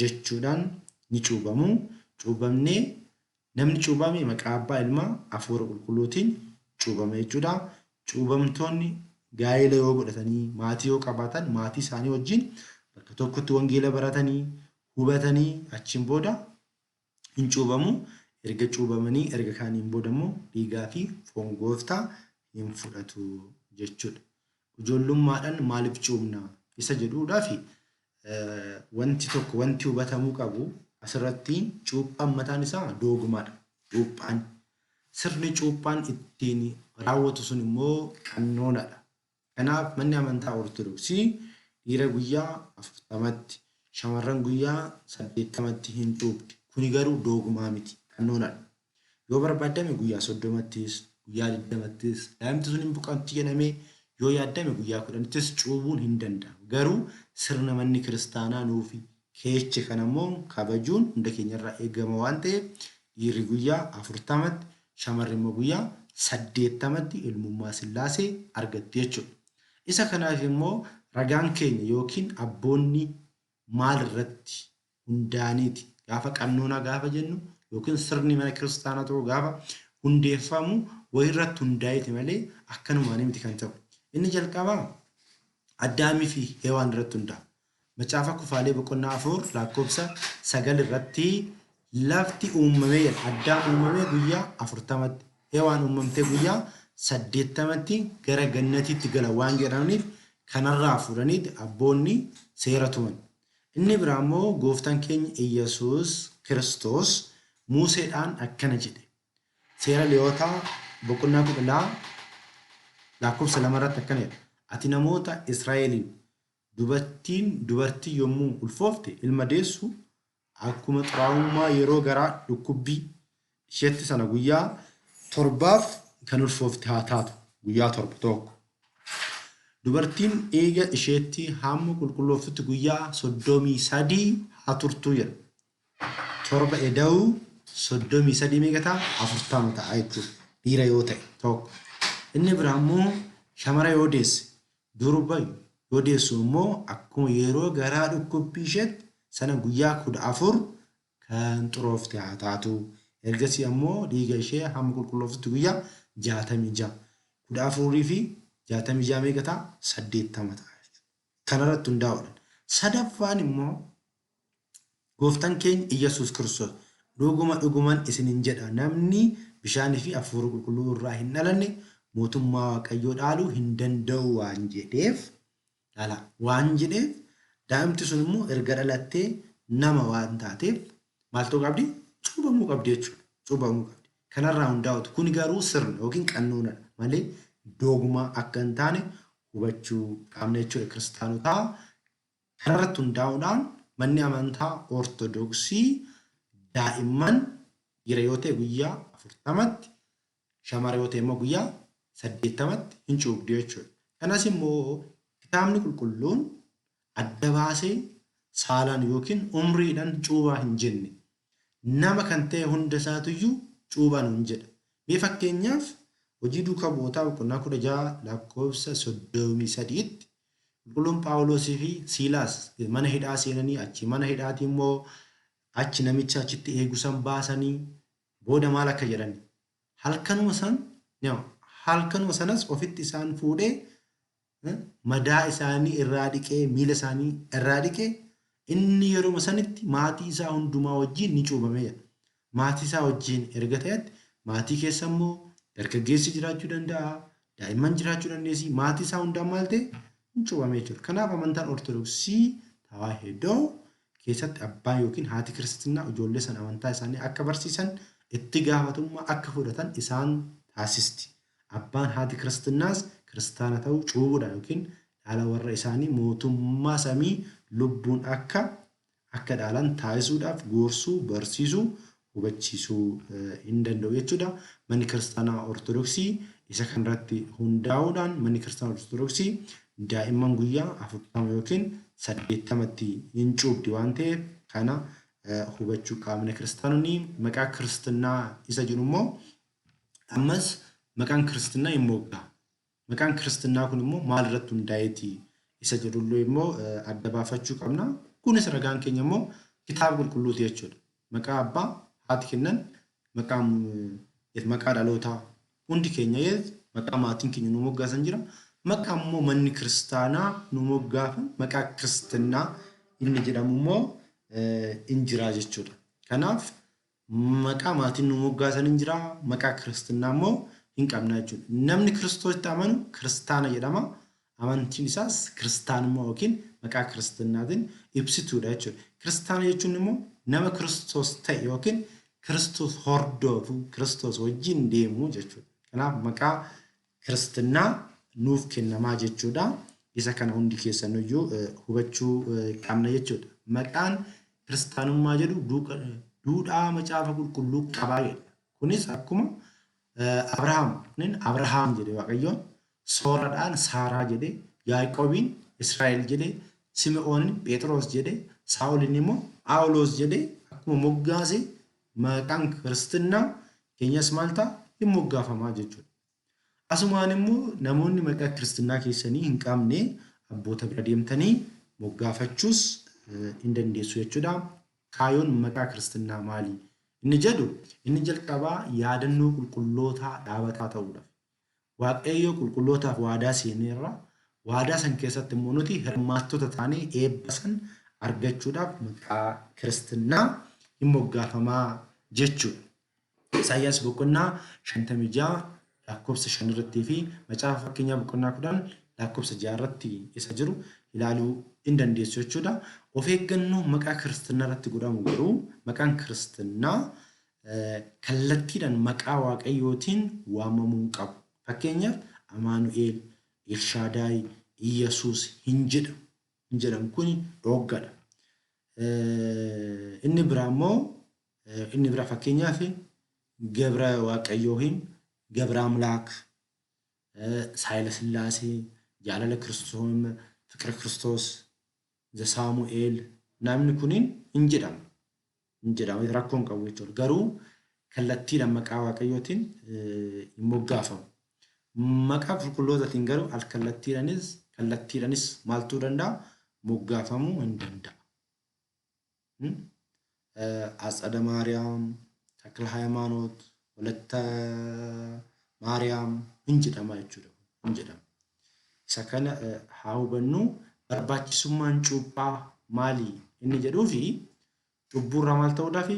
jechuudhaan ni cuubamu. Cuubamnee namni cuubame maqaa Abbaa, Ilmaa, Hafuura Qulqulluutiin cuubame jechuudha. Cuubamtoonni gaa'ela yoo godhatanii, maatii yoo qabaatan, maatii isaanii wajjin bakka tokkotti wangeela baratanii, hubatanii achiin booda hin cuubamu. Erga cuubamanii erga kaaniin booda immoo dhiigaa fi foon gooftaa hin fudhatu jechuudha. Ijoollummaadhaan maaliif cuubna isa jedhuudhaaf wanti tokko wanti hubatamuu qabu asirratti cuuphaan mataan isaa dogmaadha. Cuuphaan sirni cuuphaan ittiin raawwatu sun immoo qannoonadha. Kanaaf manni amantaa Ortodoksii dhiira guyyaa 40tti, shamarran guyyaa 80tti hin cuubdi. Kuni garuu dogmaa miti, qannoonadha. Yoo barbaadame guyyaa 30ttis, guyyaa 20ttis, daa'imti sun hin buqqanti jedhamee yoo yaaddame guyyaa 10ttis cuubuun hin danda'amu. Garuu sirna manni kiristaanaa nuufi keeche kanammoo kabajuun hunda keenyarraa eegama waan ta'eef dhiirri guyyaa 40tti, shamarri immoo guyyaa 80tti ilmummaa Sillaasee argatti jechuudha. Isa kanaaf immoo ragaan keenya yookiin abboonni maal irratti hundaaniiti gaafa qannoonaa gaafa jennu yookiin sirni mana kiristaanaa tokko gaafa hundeeffamu wayirratti hundaa'eeti malee akkanumaan miti kan ta'u. Inni jalqabaa Addaamii fi Hewaan irratti hundaa'a. Macaafa Kufaalee boqonnaa 4 lakkoofsa 9 irratti lafti uumamee jedha. Addaam uumamee guyyaa 40tti, Hewaan uumamtee guyyaa 80tti gara gannatiitti gala waan jedhaniif kanarraa fuudhaniiti abboonni seera tuman. Inni biraa immoo gooftaan keenya Iyyasuus Kiristoos Museedhaan akkana jedhe. Seera Lewwotaa boqonnaa 12 lakkoofsa 2 irratti akkana jedha. Ati namoota Israa'eliin dubartii yommuu ulfoofte ilma deessu akkuma xuraa'ummaa yeroo garaa dhukkubbii isheetti sana guyyaa 7 kan ulfoofte haa taatu guyyaa 7 tokko. Dubartiin eega isheetti hamma qulqullooftutti guyyaa 33 haa turtu jedha. 7 eda'uu 33 meeqa ta'a? 40 ta'a jechuudha. Dhiira yoo ta'e tokko. Inni biraa immoo shamara yoo deesse durba yoo deessu immoo akkuma yeroo garaa dhukkubbii isheetti sana guyyaa 14 kan xuroofte haa taatu. Ergasii ammoo dhiiga ishee hamma qulqullooftutti guyyaa 66. 14 fi 66 meeqa ta'a? 80 ta'a. Kanarratti hundaa'uudhaan. Sadaffaan immoo gooftaan keenya Iyyasuus Kiristoos dhugumaan isiniin jedha namni bishaanii fi hafuura qulqulluu irraa hin dhalanne mootummaa Waaqayyoo dhaaluu hin danda'u waan jedheef daa'imti sun immoo erga dhalattee nama waan taateef maal ta'uu qabdi? Cuubamuu qabdi jechuudha. Cuubamuu qabdi. Kanarraa hundaa'utu kun garuu sirna yookiin qannoonadha malee dogmaa akka hin taane hubachuu qabna jechuudha kiristaanotaa. Kanarratti hundaa'uudhaan manni amantaa Ortodoksii daa'imman dhiira yoo ta'e guyyaa 40tti, shamarree yoo ta'e immoo guyyaa 80tti hin cuubdu jechuudha. Kanas immoo kitaabni qulqulluun adda baasee saalaan yookiin umriidhaan cuubaa hin jenne. Nama kan ta'e hunda isaatuyyuu cuubaan hin jedha. Mee fakkeenyaaf hojii duukaa bootaa boqonnaa 16 lakkoofsa 33tti qulqulluun Phaawulosii fi Siilaas mana hidhaa seenanii achi mana hidhaatii immoo achi namicha achitti eegusan baasanii booda maal akka jedhan halkanuma sanas ofitti isaan fuudhee madaa isaanii irraa dhiqee miila isaanii irraa dhiqee inni yeroo sanitti maatii isaa hundumaa wajjin ni cuubame. Maatii isaa wajjin erga ta'etti maatii keessa immoo dargaggeessi jiraachuu danda'a, daa'imman jiraachuu dandeessi, maatii isaa hundaan maal ta'e hin cuubame jechuudha. Kanaaf amantaan Ortodoksii Tawaahidoo keessatti abbaan yookiin haati kiristinnaa ijoollee sana amantaa isaanii akka barsiisan itti gaafatamummaa akka fudhatan isaan taasisti. Abbaan haati kiristinnaas kiristaana ta'uu cuubuudhaan yookiin dhaala warra isaanii mootummaa samii lubbuun akka dhaalan taasisuudhaaf gorsuu, barsiisuu, hubachiisuu hin danda'u jechuudha. Manni kiristaanaa Ortodoksii isa kanarratti hundaa'uudhaan manni kiristaanaa Ortodoksii daa'imman guyyaa 40 yookiin 80tti hin cuubdi waan ta'eef kana hubachuu qabna. Kiristaanonni maqaa kiristinnaa isa jedhu immoo ammas maqaan kiristinnaa hin moggaa. Maqaan kiristinnaa kun immoo maal irratti hundaa'eeti isa jedhullee immoo adda baafachuu qabna. Kunis ragaan keenya immoo kitaaba qulqulluuti jechuudha. Maqaa abbaa haati kennan maqaa dhalootaa hundi keenya maqaa maatiin keenya nu moggaasan jira. Maqaa immoo manni kiristaanaa nu moggaafan maqaa kiristinnaa inni jedhamu immoo hin jira jechuudha. Kanaaf maqaa maatiin nu moggaasan hin jira, maqaa kiristinnaa immoo hin qabna jechuudha. Namni Kiristoositti amanu kiristaana jedhama. Amantiin isaas kiristaanummaa yookiin maqaa kiristinnaatiin ibsituudha jechuudha. Kiristaana jechuun immoo nama Kiristoos ta'e yookiin Kiristoos hordofu, Kiristoos wajjin deemu jechuudha. Kanaaf maqaa kiristinnaa nuuf kennamaa jechuudha. Isa kana hundi keessanuyyuu hubachuu qabna jechuudha. Maqaan kiristaanummaa jedhu duudhaa macaafa qulqulluu qabaa jedha. Kunis akkuma Abrahaam jedhe Waaqayyoon, Sooradhaan Saaraa jedhe, Yaaqoobiin Israa'el jedhe, Simi'oonin Phexros jedhe, Saa'olin immoo Phaawulos jedhe akkuma moggaase maqaan kiristinnaa keenyas maal ta'a hin moggaafamaa jechuudha. Asumaan immoo namoonni maqaa kiristinnaa keessanii hin qabne abboota bira deemtanii moggaafachuus hin dandeessu jechuudha. Kaayoon maqaa kiristinnaa maali? Inni jedhu inni jalqabaa yaadannoo qulqullootaa dhaabataa ta'uudhaaf. Waaqayyo qulqullootaaf waadaa seeneerra waadaa san keessatti immoo nuti hirmaattota taanee eebba san argachuudhaaf maqaa kiristinnaa hin moggaafamaa jechuudha. Isaayyaas boqonnaa 56 lakkoofsa 5 irrattii fi macaafa fakkeenyaa boqonnaa 10 lakkoofsa 6 irratti isa jiru ilaaluu hin dandeessu jechuudha. Of eeggannoo maqaa kiristinnaa irratti godhamu garuu maqaan kiristinnaa kallattiidhaan maqaa waaqayyootiin waamamuu qabu. Fakkeenyaaf Amaanu'eel, Elshaadaay, Iyyesuus hin jedhamu kun dhooggadha. Inni biraa fakkeenyaaf Gebra Waaqayyoohin, Gebra Amlaak, Saayila Sillaasee, Jaalala Kiristoos, Fikira Kiristoos, Saamu'eel namni kuniin hin jedhamu. Rakkoo hin qabu jechuudha. Garuu kallattiidhaan maqaa waaqayyootiin hin moggaafamu. Maqaa qulqullootaatiin garuu kallattiidhaanis maaltu danda'a? Moggaafamuu hin danda'a. Atsada Maariyaam, Takla Hayimaanoot, Walatta Maariyaam hin jedhama jechuudha. Isa kana haa hubannu. Barbaachisummaan cuuphaa maali inni jedhuu fi cubburraa maal ta'uudhaaf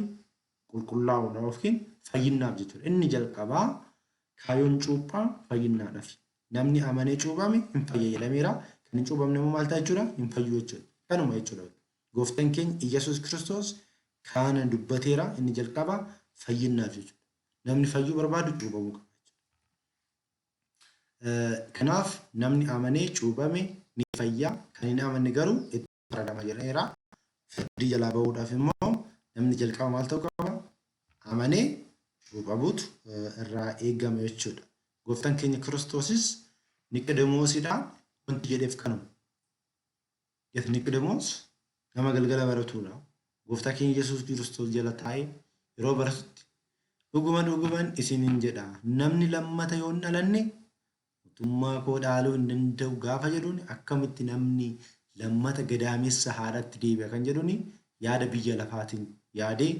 qulqullaa'uudhaaf yookiin fayyinaaf jechuudha. Inni jalqabaa kaayoon cuuphaa fayyinaadhaaf. Namni amanee cuuphame hin fayya jedhameera. Kan hin cuuphamne immoo maal ta'a jechuudha? Hin fayyu jechuudha. Kanuma jechuudha. Gooftaan keenya Iyyesuus Kiristoos kana dubbateera. Inni jalqabaa fayyinaaf jechuudha. Namni fayyuu barbaadu cuuphamuu qaba jechuudha. Kanaaf namni amanee cuuphame ni fayyaa. Kan hin amanne garuu itti faradama jedhameera. Firdii jalaa bahuudhaaf immoo namni jalqaba maal ta'uu qaba? Amanee cuuphamuutu irraa eegama jechuudha. Gooftaan keenya Kiristoosis Niqodemoosiidhaan wanti jedheef kanuma. Niqodemoos nama galgala baratudha. Gooftaa keenya Yesuus Kiristoos jala taa'ee yeroo baratutti dhuguman isiniin jedha namni lammata yoo hin dhalanne mootummaa koo dhaaluu hin danda'u gaafa jedhuun akkamitti namni lammata gadaamessa haadhatti deebi'a kan jedhuun yaada biyya lafaatiin yaadee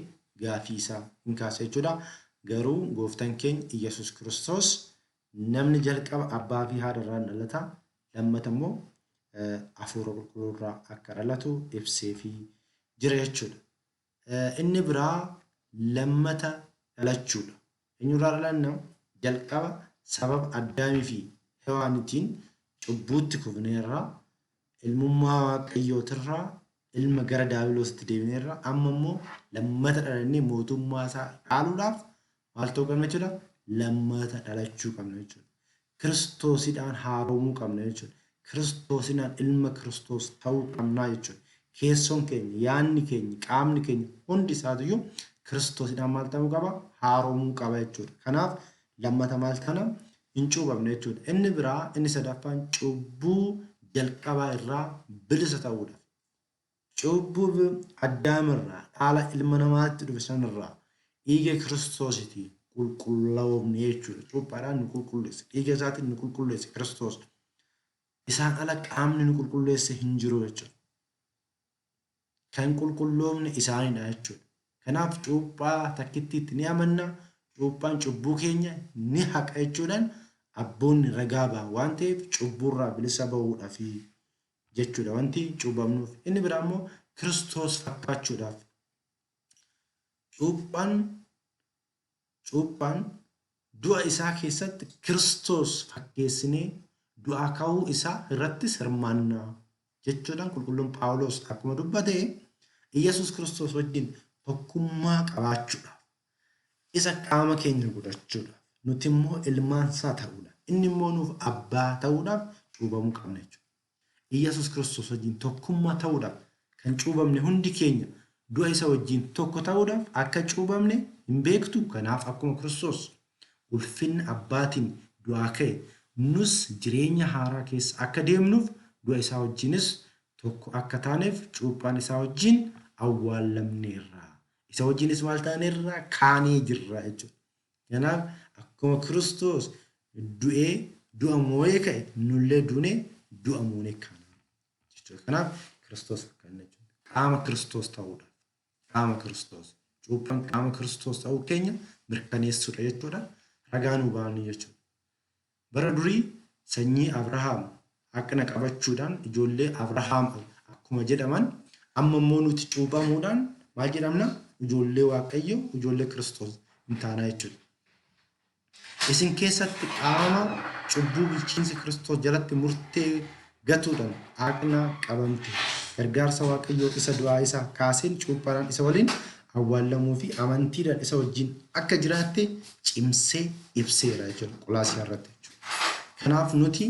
gaafii isaa hin kaasa jechuudha. Garuu gooftaan keenya Yesuus Kiristoos namni jalqaba abbaa fi haadha irraa dhalata lammata immoo hafuura qulqulluurraa akka dhalatu ibseefii jira jechuudha. Inni biraa lammata dhalachuudha. Eenyurraa dhalanna jalqaba sababa Addaamii fi Hewaanitiin cubbuutti kufneerraa ilmummaa waaqayyootirraa ilma gara daabiloositti deebineerraa amma immoo lammata dhalannee mootummaa isaa dhaaluudhaaf maal ta'uu qabna jechuudha? Lammata dhalachuu qabna jechuudha. Kiristoosiidhaan haaromuu qabna jechuudha. Kiristoosiidhaan ilma Kiristoos ta'uu qabnaa jechuudha. Keessoon keenya, yaadni keenya, qaamni keenya hundi isaatiyyuu Kiristoosiidhaan maal ta'uu qaba? Haaromuu qaba jechuudha. Kanaaf lammata maal tana hin cuuphamne jechuudha. Inni biraa inni sadaffaan cubbuu jalqabaa irraa bilisa ta'uudha. Cubbuu Addaamirraa dhaala ilma namaatti dhufe sanirraa dhiiga Kiristoositiin qulqullaa'omne jechuudha. Cuuphaadhaan nu qulqulleesse. Dhiiga isaatiin nu qulqulleesse Kiristoos. Isaan ala qaamni nu qulqulleesse hin jiru jechuudha. Kan qulqulloomne isaanidha jechuudha. Kanaaf cuuphaa takkittiitti ni amanna. Cuuphaan cubbuu keenya ni haqa jechuudhaan abboonni ragaa ba'a waan ta'eef cubbuurraa bilisa bahuudhaaf jechuudha wanti cuuphamnuuf. Inni biraa immoo Kiristoos fakkaachuudhaaf. Cuuphaan du'a isaa keessatti Kiristoos fakkeessinee du'aa ka'uu isaa irrattis hirmaanna jechuudhaan qulqulluun Phaawulos akkuma dubbate Iyyasuus Kiristoos wajjin tokkummaa qabaachuudhaaf isa qaama keenya godhachuudhaaf nuti immoo ilmaan isaa ta'uudhaaf inni immoo nuuf abbaa ta'uudhaaf cuuphamuu qabna jechuudha. Iyyasuus Kiristoos wajjin tokkummaa ta'uudhaaf kan cuuphamne hundi keenya du'a isa wajjin tokko ta'uudhaaf akka cuuphamne hin beektu. Kanaaf akkuma Kiristoos ulfinna abbaatiin du'aa ka'e nus jireenya haaraa keessa akka deemnuuf du'a isaa wajjinis tokko akka taaneef cuuphaan isaa wajjin awwaalamneerra. Isa wajjinis maal taaneerra kaanee jirra jechuudha. Kanaaf akkuma Kiristoos du'ee du'a moo'ee ka'e nullee duunee du'a moonee kaana jechuudha. Kanaaf Kiristoos fakkaanna jechuudha. Qaama Kiristoos ta'uudha. Qaama Kiristoos. Cuuphaan qaama Kiristoos ta'uu keenya mirkaneessuudha jechuudha. Ragaa nuu baanu jechuudha. Bara durii sanyii Abrahaam haqna qabachuudhaan ijoollee Abrahaam akkuma jedhaman amma immoo nuti cuuphamuudhaan maal jedhamna? Ijoollee Waaqayyoo, ijoollee Kiristoos hin taanaa jechuudha. Isin keessatti qaama cubbuu bulchiinsa Kiristoos jalatti murtee gatuudhaan haqna qabamte gargaarsa Waaqayyoo isa du'aa isaa kaaseen cuuphaadhaan isa waliin awwaalamuu fi amantiidhaan isa wajjin akka jiraatte cimsee ibseera jechuudha Qolaasiyaa irratti jechuudha. Kanaaf nuti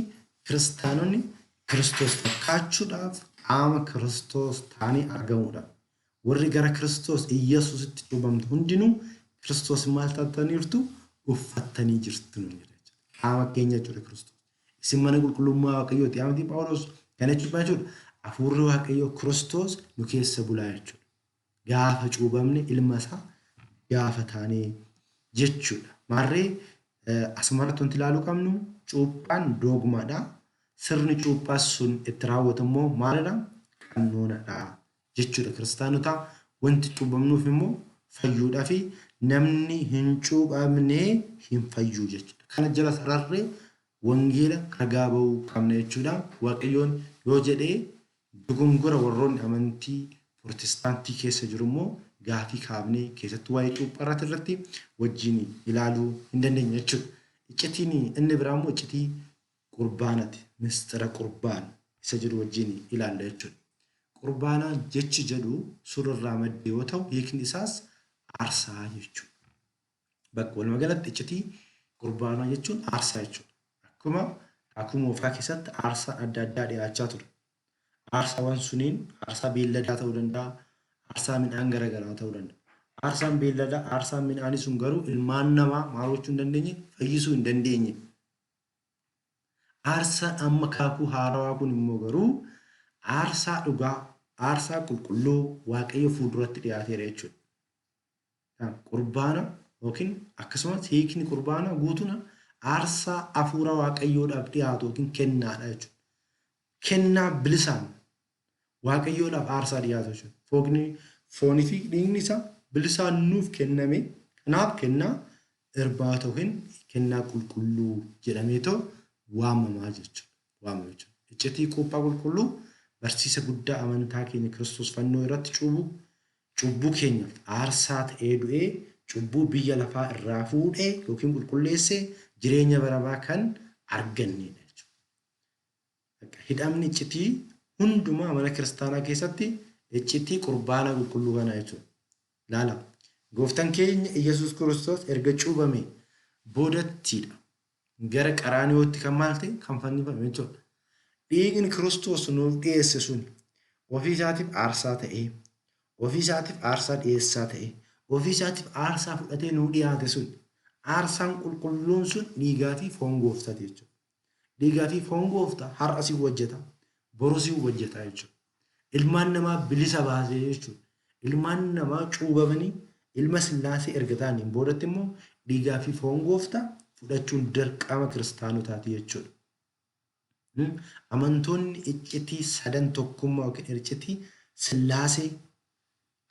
kiristaanonni Kiristoos fakkaachuudhaaf qaama Kiristoos taanee argamuudhaaf warri gara Kiristoos Iyyasuusitti cuuphamtu hundinuu Kiristoos maal taataniirtu uffattanii jirtu jechuudha. Qaama keenya jechuudha Kiristoos. Isin mana qulqullummaa Waaqayyooti. Amantii Phaawulos kana jechuudha. Hafuurri Waaqayyoo Kiristoos nu keessa bulaa jechuudha. Gaafa cuuphamne ilma isaa gaafa taanee jechuudha. Maarree asumarratti wanti ilaaluu qabnu cuuphaan doogmaadha. Sirni cuuphaa sun itti raawwatu immoo maalidha? Qannoonadha jechuudha. Kiristaanota wanti cuuphamnuuf immoo fayyuudhaa fi namni hin cuuphamne hin fayyu jechuudha. Kana jala sararree wangeela ragaa bahuu qabna jechuudha. Waaqayyoon yoo jedhee dogongora warroonni amantii Protestaantii keessa jiru immoo gaafii kaafnee keessatti waa'ee cuuphaa irratti wajjin ilaaluu hin dandeenya jechuudha. Iccitiin inni biraa immoo iccitii qurbaanaati. Mistira qurbaana isa jedhu wajjin ilaalla jechuudha. Qurbaanaa jechi jedhu surarraa madde yoo ta'u hiikni isaas aarsaa jechuudha. Bakka walumaa galatti iccitii qurbaanaa jechuun aarsaa jechuudha. Akkuma moofaa keessatti aarsaa adda addaa dhiyaachaa ture. Aarsaawwan suniin aarsaa beelladaa ta'uu danda'a, aarsaa midhaan garaagaraa ta'uu danda'a. Aarsaan beelladaa, aarsaan midhaanii sun garuu ilmaan namaa maal gochuu hin dandeenye, fayyisuu hin dandeenye. Aarsaan amma kaakuu haarawaa kun immoo garuu aarsaa dhugaa, aarsaa qulqulluu Waaqayyo fuulduratti dhiyaateera jechuudha. Qurbaana yookiin akkasumas hiikni qurbaana guutuun aarsaa hafuura Waaqayyoodhaaf dhiyaatu yookiin kennaadha jechuudha. Kennaa bilisaan Waaqayyoodhaaf aarsaa dhiyaatu jechuudha. Foonii fi dhiigni isaa bilisaan nuuf kenname. Kanaaf kennaa irbaata yookiin kennaa qulqulluu jedhameetoo waamamaa jechuudha. Iccitii kuuphaa qulqulluu barsiisa guddaa amantaa keenya Kiristoos fannoo irratti cubbuu keenyaaf aarsaa ta'ee du'ee cubbuu biyya lafaa irraa fuudhee yookiin qulqulleessee jireenya barabaa kan argannedha jechuudha. Hidhamni iccitii hundumaa mana kiristaanaa keessatti iccitii qurbaana qulqulluu kana jechuudha. Laala gooftaan keenya Iyyasuus Kiristoos erga cuubame boodattiidha gara qaraaniyootti kan maal ta'e kan fannifame jechuudha. Dhiigni Kiristoos nuuf dhiyeesse sun ofii isaatiif aarsaa ta'ee, ofii isaatiif aarsaa dhiyeessaa ta'ee, ofii isaatiif aarsaa fudhatee nuu dhiyaate sun aarsaan qulqulluun sun dhiigaa fi foon gooftaati jechuudha. Dhiigaa fi foon gooftaa har'a si hojjeta, boru si hojjeta jechuudha. Ilmaan namaa bilisa baasee jechuudha. Ilmaan namaa cuubamanii ilma Sillaasee erga ta'aniin boodatti immoo dhiigaa fi foon gooftaa fudhachuun dirqama kiristaanotaati jechuudha. Amantoonni iccitii sadan tokkummaa yookiin iccitii Sillaasee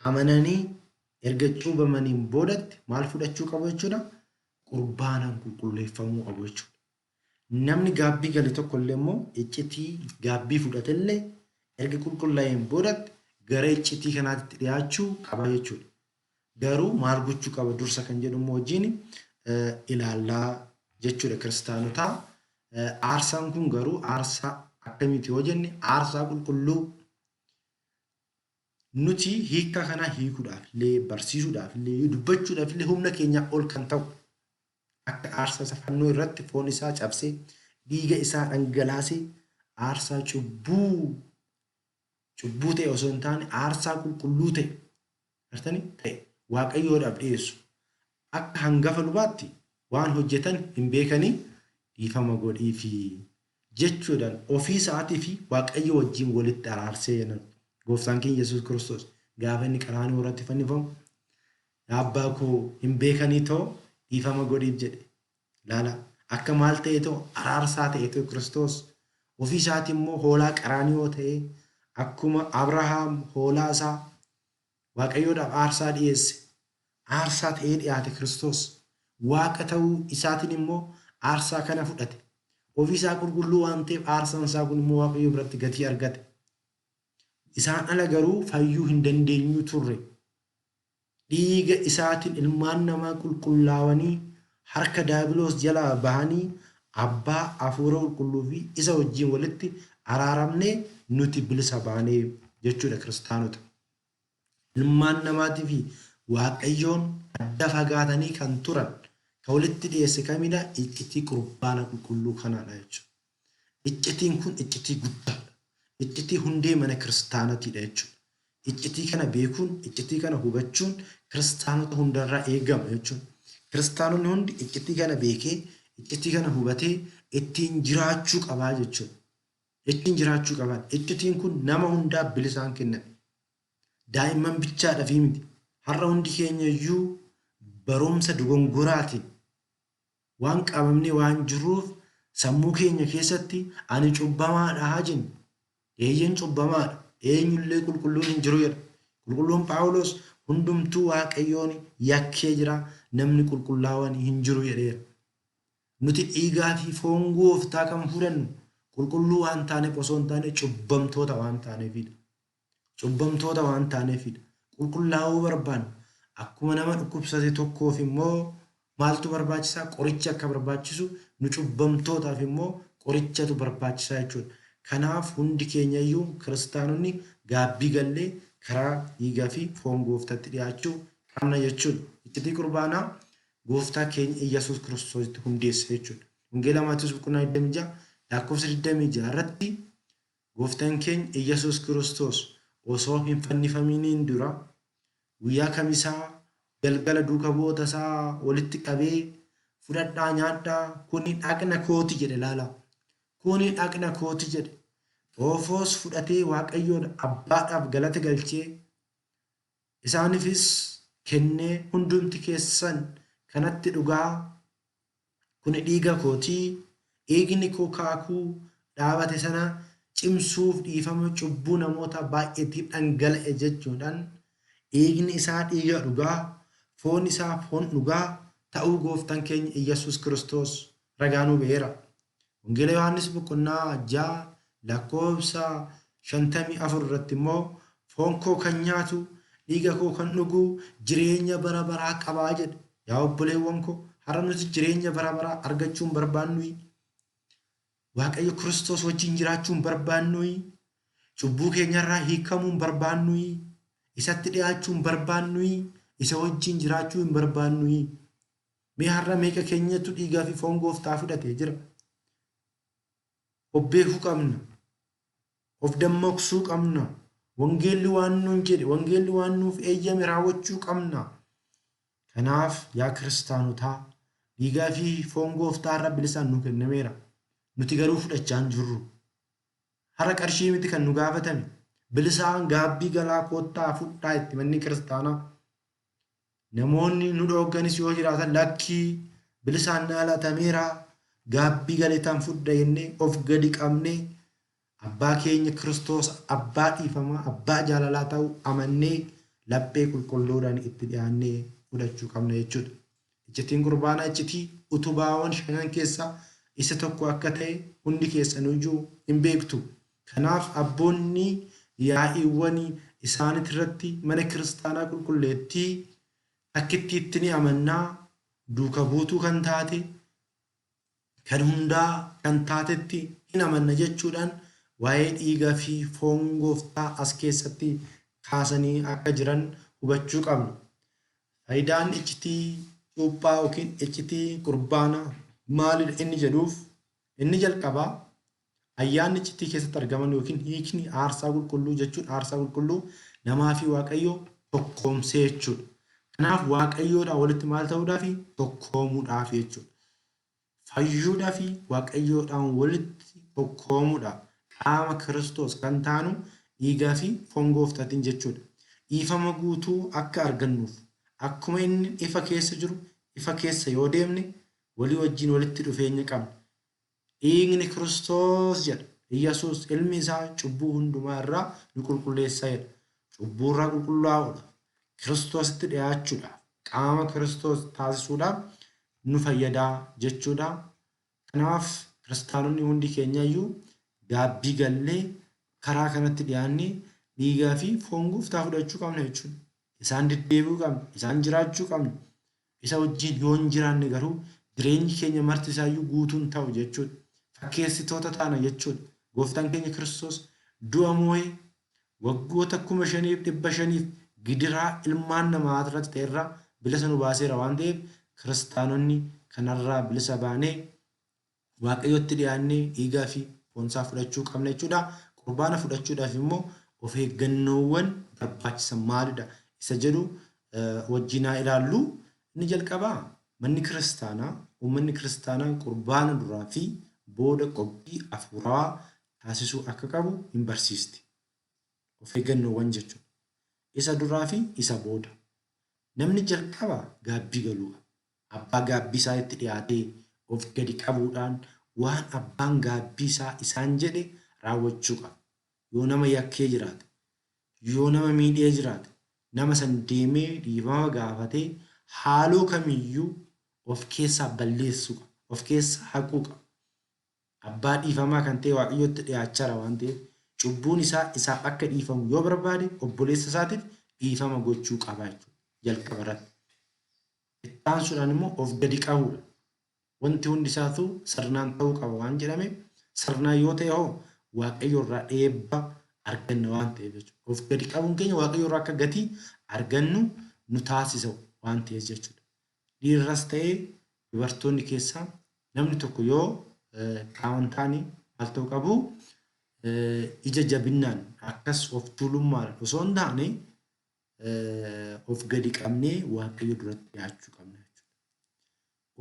amananii erga cuubamaniin boodatti maal fudhachuu qabu jechuudha? Qurbaanaan qulqulleeffamuu qabu jechuudha. Namni gaabbii gale tokko illee immoo iccitii gaabbii fudhatellee erga qulqullaa'een boodatti gara iccitii kanaatti dhiyaachuu qaba jechuudha. Garuu maal gochuu qaba dursa kan jedhu immoo wajjin ilaallaa jechuudha kiristaanotaa. Aarsaan kun garuu aarsaa akkamiiti yoo jenne aarsaa qulqulluu nuti hiika kanaa hiikuudhaaf illee barsiisuudhaaf illee dubbachuudhaaf illee humna keenyaa ol kan ta'u akka aarsaa fannoo irratti foon isaa cabsee dhiiga isaa dhangalaasee aarsaa cubbuu ta'e osoo hin taane aarsaa qulqulluu ta'e Waaqayyoodhaaf dhiyeessu akka hangafa lubaatti waan hojjetan hin beekanii dhiifama godhiifi jechuudhaan ofii isaatii fi Waaqayyo wajjin walitti araarsee jenna. Gooftaan keenya Yesuus Kiristoos gaafa inni qaraanii irratti fannifamu abbaa koo hin beekanii ta'u dhiifama godhiif jedhe. Laala akka maal ta'e ta'u araarsaa ta'e ta'u Kiristoos ofii isaatii immoo hoolaa qaraanii ta'e akkuma Abrahaam hoolaa isaa Waaqayyoodhaaf aarsaa dhiyeesse. Aarsaa ta'ee dhiyaate Kiristoos Waaqa ta'uu isaatiin immoo aarsaa kana fudhate. Ofii isaa qulqulluu waan ta'eef aarsaan isaa kun immoo Waaqayyo biratti gatii argate. Isaan ala garuu fayyuu hin dandeenyu turre. Dhiiga isaatiin ilmaan namaa qulqullaawanii harka daabiloos jalaa bahanii abbaa hafuura qulqulluu fi isa wajjin walitti araaramnee nuti bilisa baanee jechuudha kiristaanota. Ilmaan namaatii fi Waaqayyoon adda fagaatanii kan turan kan walitti dhiyeesse kamidha? Iccitii qurbaana qulqulluu kanaadha jechuudha. Iccitiin kun iccitii guddaadha. Iccitii hundee mana kiristaanaatiidha jechuudha. Iccitii kana beekuun, iccitii kana hubachuun kiristaanota hundarraa eegama jechuudha. Kiristaanonni hundi iccitii kana beekee, iccitii kana hubatee ittiin jiraachuu qabaa jechuudha. Ittiin jiraachuu qabaa. Iccitiin kun nama hundaaf bilisaan kenname. Daa'imman bichaadhaaf miti. Har'a hundi keenya iyyuu barumsa dogongoraatiin waan qabamne waan jiruuf sammuu keenya keessatti ani cubbamaadha haa jennu. Eeyyeen cubbamaadha. Eenyullee qulqulluun hin jiru jedha. Qulqulluun Phaawulos hundumtuu Waaqayyoon yakkee jira namni qulqullaa'aan hin jiru jedheera. Nuti dhiigaa fi foon gooftaa kan fudhannu qulqulluu waan taaneef osoo hin taane cubbamtoota waan taaneefidha. Cubbamtoota waan taaneefidha. Qulqullaa'uu barbaanna. Akkuma nama dhukkubsate tokkoof immoo maaltu barbaachisaa? Qoricha akka barbaachisu nu cubbamtootaaf immoo qorichatu barbaachisaa jechuudha. Kanaaf hundi keenya iyyuu kiristaanonni gaabbii gallee karaa dhiigaa fi foon gooftaatti dhiyaachuu qabna jechuudha. Iccitii qurbaanaa gooftaa keenya Iyyasuus Kiristoositti hundeessa jechuudha. Wangeela Maatiyoos boqonnaa 26 lakkoofsa 26 irratti gooftaan keenya Iyyasuus Kiristoos osoo hin fannifaminiin dura guyyaa kamisaa galgala duuka bu'oota isaa walitti qabee fudhadhaa nyaadhaa kuni dhaqna kooti jedhe laala. Kuni dhaqna kooti jedhe. Xoofoos fudhatee Waaqayyoon abbaadhaaf galata galchee isaaniifis kennee hundumti keessan kanatti dhugaa kuni dhiiga kootii dhiigni koo kaakuu dhaabate sana cimsuuf dhiifama cubbuu namoota baay'eetiif dhangala'e jechuudhaan dhiigni isaa dhiiga dhugaa foon isaa foon dhugaa ta'uu gooftaan keenya Iyyasuus Kiristoos ragaanuu ba'eera. Wangeela Yohaannis boqonnaa 6 lakkoofsa 54 irratti immoo foon koo kan nyaatu dhiiga koo kan dhugu jireenya bara baraa qabaa jedhe. Yaa obboleewwan koo har'a nuti jireenya bara baraa argachuun barbaannu Waaqayyo Kiristoos wajjin jiraachuun barbaannu cubbuu keenyarraa hiikamuun barbaannu isatti dhiyaachuun barbaannu isa wajjin jiraachuu hin barbaannu. Mee har'a meeqa keenyatu dhiigaa fi foon gooftaa fudhatee jira? Of beekuu qabna. Of dammaqsuu qabna. Wangeelli waan nuun jedhe, wangeelli waan nuuf eeyyame raawwachuu qabna. Kanaaf yaa kiristaanotaa dhiigaa fi foon gooftaa irra bilisaan nu kennameera. Nuti garuu fudhachaa hin jirru. Har'a qarshii miti kan nu gaafatame. Bilisaan gaabbii galaa koottaa fudhaa itti manni kiristaanaa. Namoonni nu dhoogganis yoo jiraatan lakkii bilisaan dhaalatameera gaabbii galeetaan fudha jennee of gadi qabnee abbaa keenya Kiristoos abbaa dhiifamaa abbaa jaalalaa ta'uu amannee laphee qulqulluudhaan itti dhiyaannee fudhachuu qabna jechuudha. Iccitiin qurbaanaa iccitii utubaawwan 5 keessaa isa tokko akka ta'e hundi keessaniyyuu hin beektu. Kanaaf abboonni yaa'iiwwan isaaniit irratti mana kiristaanaa qulqulleettii akkitti ni amannaa duuka buutuu kan taate kan hundaa kan taatetti hin amanna jechuudhaan waa'ee dhiigaa fi foon gooftaa as keessatti kaasanii akka jiran hubachuu qabna. Faayidaan iccitii cuuphaa yookiin iccitii qurbaanaa maalidha inni jedhuuf inni jalqabaa ayyaanni iccitii keessatti argaman yookiin hiikni aarsaa qulqulluu jechuudha. Aarsaa qulqulluu namaa fi Waaqayyoo tokkoomsee jechuudha. Kanaaf Waaqayyoodhaan walitti maal ta'uudhaaf tokkoomuudhaaf jechuudha. Fayyuudhaaf Waaqayyoodhaan walitti tokkoomuudhaaf qaama Kiristoos kan taanu dhiigaa fi foon gooftaatiin jechuudha. Dhiifama guutuu akka argannuuf akkuma inni ifa keessa jiru ifa keessa yoo deemne walii wajjin walitti dhufeenya qabna. Dhiigni Kiristoos jedha Iyyasuus ilmi isaa cubbuu hundumaa irraa nu qulqulleessa jedha. Cubbuu irraa qulqullaa'uudhaaf Kiristoositti dhiyaachuudhaaf qaama Kiristoos taasisuudhaaf nu fayyadaa jechuudha. Kanaaf kiristaanonni hundi keenyayyuu gaabbii gallee karaa kanatti dhiyaannee dhiigaa fi foon gooftaa fudhachuu qabna jechuudha. Isaan deddeebi'uu qabna, isaan jiraachuu qabna. Isa wajjin yoo hin jiraanne garuu jireenyi keenya marti isaayyuu guutuun ta'u jechuudha. Fakkeessitoota taana jechuudha. Gooftaan keenya Kiristoos du'a moo'ee waggoota 5,500 gidiraa ilmaan namaa irratti ta'erraa bilisa nu baaseera waan ta'eef kiristaanonni kanarraa bilisa baanee Waaqayyotti dhiyaannee dhiigaa fi foon isaa fudhachuu qabna jechuudha. Qurbaana fudhachuudhaaf immoo of eeggannoowwan barbaachisan maalidha isa jedhu wajjin haa ilaallu. Inni jalqabaa manni kiristaanaa uummanni kiristaanaa qurbaana duraa fi booda qophii hafuuraa taasisuu akka qabu hin barsiisti. Of eeggannoowwan jechuudha. Isa duraa fi isa booda. Namni jalqabaa gaabbii galuu abbaa gaabbii isaa itti dhiyaatee of gadi qabuudhaan waan abbaan gaabbii isaa isaan jedhe raawwachuu qaba. Yoo nama yakkee jiraate, yoo nama miidhee jiraate, nama san deemee dhiifama gaafatee haaloo kamiyyuu of keessaa balleessuu qaba. Of keessaa haquu qaba. Abbaa dhiifamaa kan ta'e Waaqayyotti dhiyaachaa waan ta'eef cubbuun isaa isaaf akka dhiifamu yoo barbaade obboleessa isaatiif dhiifama gochuu qaba jechuudha. Jalqaba irratti. Itti aansuudhaan immoo of gadi qabuudha. Wanti hundi isaatu sirnaan ta'uu qaba waan jedhameef sirnaan yoo ta'e hoo Waaqayyo irraa eebba arganna waan ta'eef jechuudha. Of gadi qabuun keenya Waaqayyo irraa akka gatii argannu nu taasisa waan ta'eef jechuudha. Dhiirras ta'ee dubartoonni keessaa namni tokko yoo amantaanii maal ta'uu qabu ija jabinnaan akkas of tuulummaadhaan osoo hin taane of gadi qabnee Waaqayyo duratti dhiyaachuu qabna jechuudha.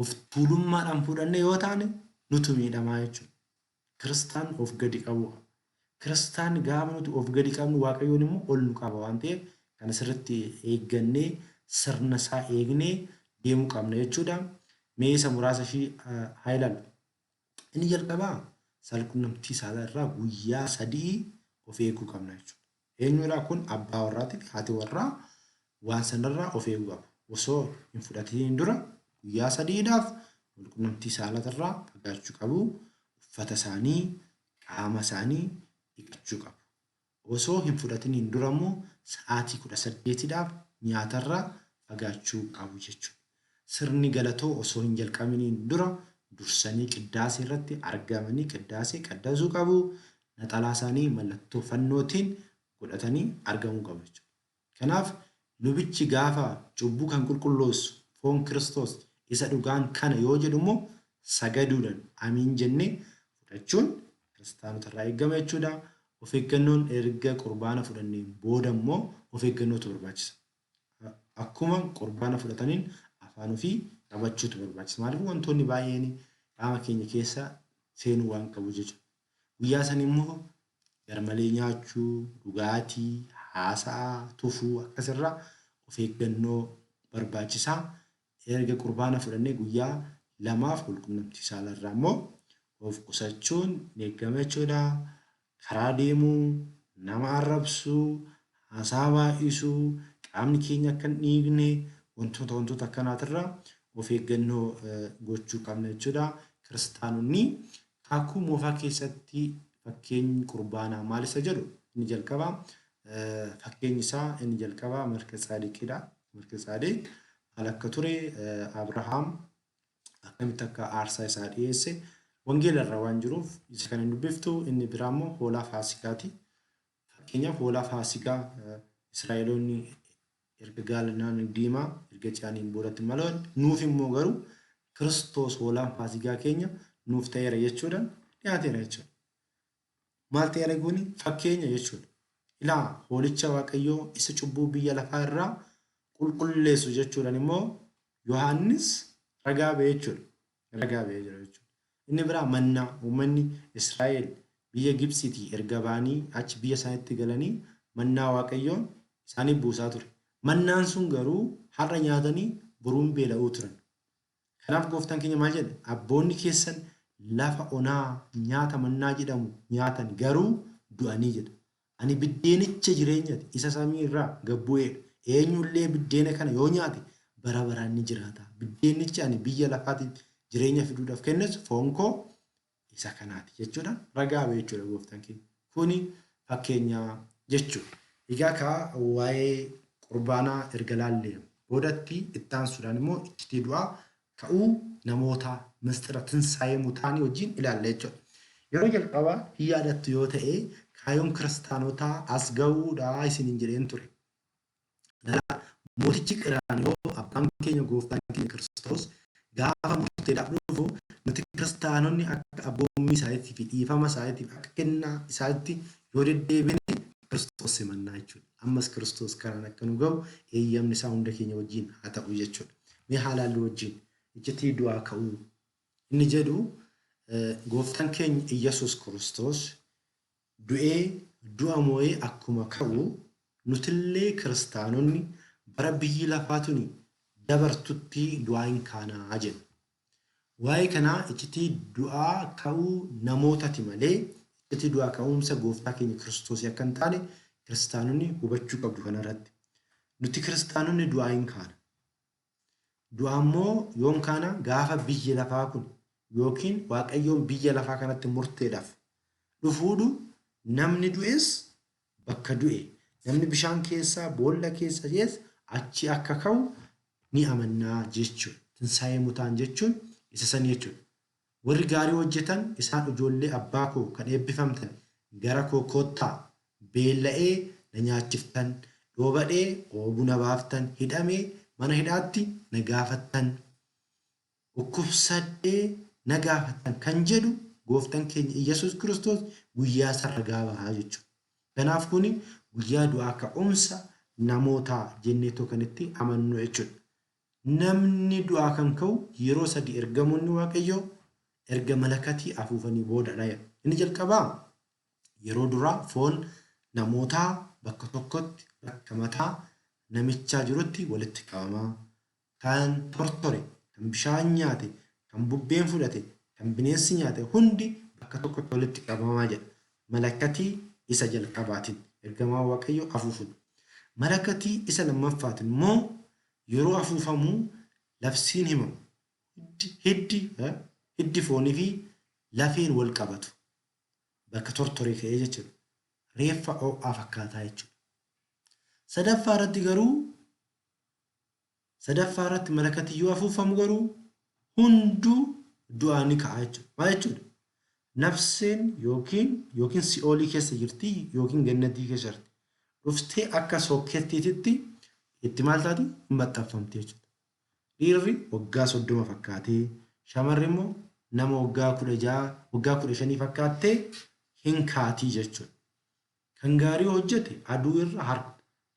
Of tuulummaadhaan fudhannee yoo taane nutu miidhamaa jechuudha. Kiristaan of gadi qabu. Kiristaan gaafa nuti of gadi qabnu Waaqayyoon immoo ol nu qaba waan ta'eef kan asirratti eeggannee sirna isaa eegnee deemuu qabna jechuudha. Mee isa muraasa ishii haa ilaallu. Inni jalqabaa saalqunnamtii saalaa irraa guyyaa 3 of eeguu qabna jechuudha. Eenyuudhaa kun abbaa warraatii fi haati warraa waan sanarraa of eeguu qabu. Osoo hin fudhatiin dura guyyaa 3dhaaf saalqunnamtii saalaa fagaachuu qabu. Uffata isaanii, qaama isaanii dhiqachuu qabu. Osoo hin fudhatiniin dura immoo sa'aatii 18dhaaf nyaatarraa fagaachuu qabu jechuudha. Sirni galatoo osoo hin jalqabiniin dura dursanii qiddaasee irratti argamanii qiddaasee qaddasuu qabu. Naxalaa isaanii mallattoo fannootiin godhatanii argamuu qabu jechuudha. Kanaaf lubichi gaafa cubbuu kan qulqulleessu foon Kiristoos isa dhugaan kana yoo jedhu immoo sagaduudhaan amiin jennee fudhachuun kiristaanota irraa eegama jechuudha. Of eeggannoon erga qurbaana fudhanneen booda immoo of eeggannootu barbaachisa. Akkuma qurbaana fudhataniin afaan ofii qabachuutu barbaachisa. Maaliif wantoonni baay'een qaama keenya keessa seenuu waan qabu jechuudha. Guyyaa san immoo garmalee nyaachuu, dhugaatii, haasa'aa, tufuu akkasirraa of eeggannoo barbaachisaa. Erga qurbaana fudhannee guyyaa 2 saalqunnamtii saalaa irraa immoo of qusachuun eegama jechuudha. Karaa deemuu, nama arrabsuu, haasaa baay'isuu, qaamni keenya akka hin dhiigne wantoota akkanaatirraa of eeggannoo gochuu qabna jechuudha. Kiristaanonni kakuu moofaa keessatti fakkeenyi qurbaanaa maal isa jedhu inni jalqabaa fakkeenyi isaa inni jalqabaa Malkiiseedeqidha. Malkiiseedeq haala akka ture Abrahaam akkamitti akka aarsaa isaa dhiyeesse wangeela irra waan jiruuf isa kan hin dubbiftu. Inni biraa immoo hoolaa Faasikaati. Fakkeenyaaf hoolaa Faasikaa Israa'eloonni erga gaalanaan diimaa erga ce'aniin boodatti maloon nuuf immoo garuu Kiristoos hoolaan Faasikaa keenya nuuf ta'eera jechuudhaan dhiyaateera jechuudha. Maal ta'eera kun fakkeenya jechuudha. Ilaa hoolicha Waaqayyoo isa cubbuu biyya lafaa irraa qulqulleessu jechuudhaan immoo Yohaannis ragaa ba'e jechuudha. Ragaa ba'ee jira jechuudha. Inni biraa mannaa uummanni Israa'el biyya Gibsiitii erga ba'anii achi biyya isaaniitti galanii mannaa Waaqayyoon isaaniif buusaa ture. Mannaan sun garuu har'a nyaatanii boruun beela'uu turan. Kanaaf gooftaan keenya maal jedhe? Abboonni keessan lafa onaa nyaata mannaa jedhamu nyaatan garuu du'anii jedha. Ani biddeenicha jireenyaati isa samii irraa gad bu'eedha. Eenyullee biddeena kana yoo nyaate bara baraan ni jiraata. Biddeenichi ani biyya lafaatiin jireenya fiduudhaaf kennes foon koo isa kanaati jechuudhaan ragaa ba'e jechuudha gooftaan keenya. Kuni fakkeenya jechuudha. Egaa kaa waa'ee qurbaanaa erga laallee boodatti itti aansuudhaan immoo iccitii du'aa ka'uu namoota mistira tinsaa'ee mutaanii wajjin ilaalla jechuudha. Yeroo jalqabaa hin yaadattu yoo ta'e kaayyoon kiristaanotaa as ga'uudhaa isiniin jedheen ture. Mootichi Qiraaniyoo abbaan keenya gooftaan keenya Kiristoos gaafa murteedhaaf dhufu nuti kiristaanonni akka abboommii isaatiif fi dhiifama isaatiif akka kennaa isaatti yoo deddeebine Kiristoos simannaa jechuudha. Ammas Kiristoos kanaan akka nu ga'u eeyyamni isaa hunda keenya wajjin haa ta'u jechuudha. Mee haalaallee wajjin iccitii du'aa ka'uu inni jedhu gooftaan keenya Iyyasuus Kiristoos du'ee du'a moo'ee akkuma ka'u nutillee kiristaanonni bara biyyi lafaatuni dabartutti du'aa hin kaanaa jenna. Waa'ee kanaa iccitii du'aa ka'uu namootati malee iccitii du'aa ka'umsa gooftaa keenya Kiristoos akka hin taane kiristaanonni hubachuu qabdu kanarratti. Nuti kiristaanonni du'aa hin kaana. Du'aa immoo yoom kaana gaafa biyyi lafaa kun yookiin Waaqayyoon biyya lafaa kanatti murteedhaaf dhufuudhu namni du'es bakka du'e namni bishaan keessaa boolla keessa jees achi akka ka'u ni amannaa jechuudha. Tinsaa'ee mutaan jechuun isa san jechuudha. Warri gaarii hojjetan isaan ijoollee abbaa koo kan eebbifamtan gara koo koottaa beella'ee na nyaachiftan dhoobadhee oobuna baaftan hidhamee mana hidhaatti na gaafattan dhukkubsadhee na gaafattan kan jedhu gooftaan keenya Iyyasuus Kiristoos guyyaa isa ragaa bahaa jechuudha. Kanaaf kuni guyyaa du'aa ka'umsa namoota jenneetoo kanitti amannu jechuudha. Namni du'aa kan ka'u yeroo sadi ergamoonni Waaqayyoo erga malakatii afuufanii boodadha. Inni jalqabaa yeroo duraa foon namootaa bakka tokkotti bakka mataa namichaa jirutti walitti qabamaa. Kan tortore, kan bishaan nyaate, kan bubbeen fudhate, kan bineensi nyaate hundi bakka tokkotti walitti qabamaa jedha. Malakatii isa jalqabaatiin ergamaa Waaqayyoo afuufuun. Malakatii isa lammaffaatiin immoo yeroo afuufamuu labsiin himamu. Hiddi foonii fi lafeen wal qabatu. Bakka tortoree ka'ee jechuudha. Reeffa ho'aa fakkaataa jechuudha. Sadaffaa irratti malakatii yoo afuufamu garuu hunduu du'aa ni ka'a jechuudha. Maal jechuudha? Nafseen yookiin si'oolii keessa jirti yookiin gannatii keessa jirti. Dhuftee akka sookkeettiitti itti maal taati? Hin maxxanfamte jechuudha. Dhiirri waggaa 30 fakkaatee, shamarri immoo nama waggaa 15 fakkaattee hin kaatii jechuudha. Kan gaarii hojjete aduu irra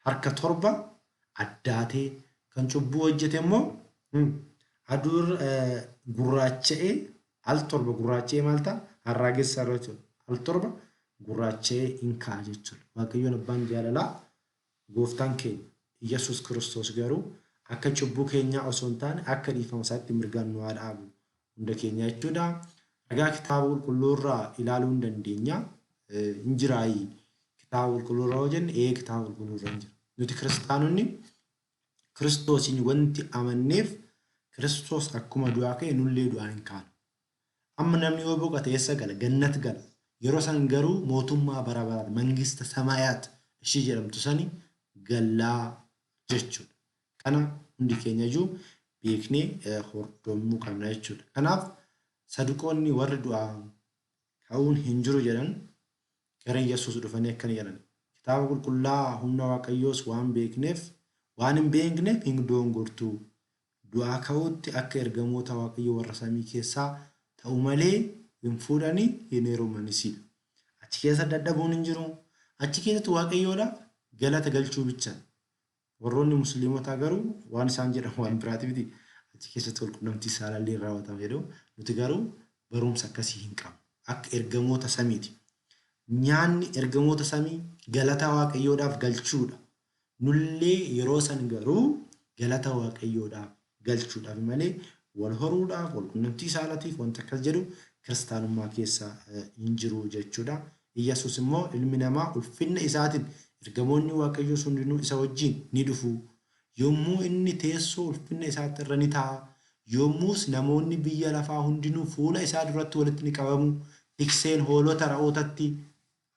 harka 7 addaatee, kan cubbuu hojjete immoo aduu irra gurraacha'ee al 7 gurraacha'ee maal ta'a? Harraageessa irra jechuudha. Al 7 gurraacha'ee hin ka'a jechuudha. Waaqayyoon abbaan jaalalaa gooftaan keenya Yesuus Kiristoos garuu akka cubbuu keenyaa osoo hin taane akka dhiifama isaatti mirgaan nu haa dhaabu hunda keenya jechuudha. Ragaa kitaaba qulqulluu irraa ilaaluu hin dandeenya. Hin jiraayi kitaaba qulqulluu irraa yoo jenne kitaaba qulqulluu irra hin jiru. Nuti kiristaanonni Kiristoosiin wanti amanneef Kiristoos akkuma du'aa ka'e nullee du'aa hin kaanu. Amma namni yoo boqote eessa gala? Gannat gala. Yeroo san garuu mootummaa bara baraan mangista samaayaat ishii jedhamtu sani gallaa jechuudha. Kana hundi keenya iyyuu beeknee hordofuu qabna jechuudha. Kanaaf saduqoonni warri du'aa ka'uun hin jiru jedhan gara Yesuus dhufanii akkana jedhan. Kitaaba qulqullaa humna Waaqayyoos waan hin beekneef hin doongortu. Du'aa ka'uutti akka ergamoota Waaqayyoo warra samii keessaa ta'u malee hin fuudhanii hin heerumanis. Achi keessa dadhabuun hin jiru. Achi keessatti Waaqayyoodhaaf galata galchuu bicha. Warroonni musliimotaa garuu waan isaan jedhan waan biraati miti. Achi keessatti walqunnamtii saalaallee raawwatama jedhu. Nuti garuu barumsa akkasii hin qabnu. Akka ergamoota samiiti. Nyaanni ergamoota samii galata Waaqayyoodhaaf galchuudha. Nullee yeroo san garuu galata Waaqayyoodhaaf galchuudhaaf malee wal horuudhaaf walqunnamtii saalaatiif wanta akkas jedhu kiristaanummaa keessa hin jiru jechuudha. Yesuus immoo ilmi namaa ulfinna isaatiin ergamoonni Waaqayyoo hundinuu isa wajjin ni dhufu. Yommuu inni teessoo ulfinna isaatti irra ni taa'a. Yommus namoonni biyya lafaa hundinuu fuula isaa duratti walitti ni qabamu. Tikseen hoolota ra'ootatti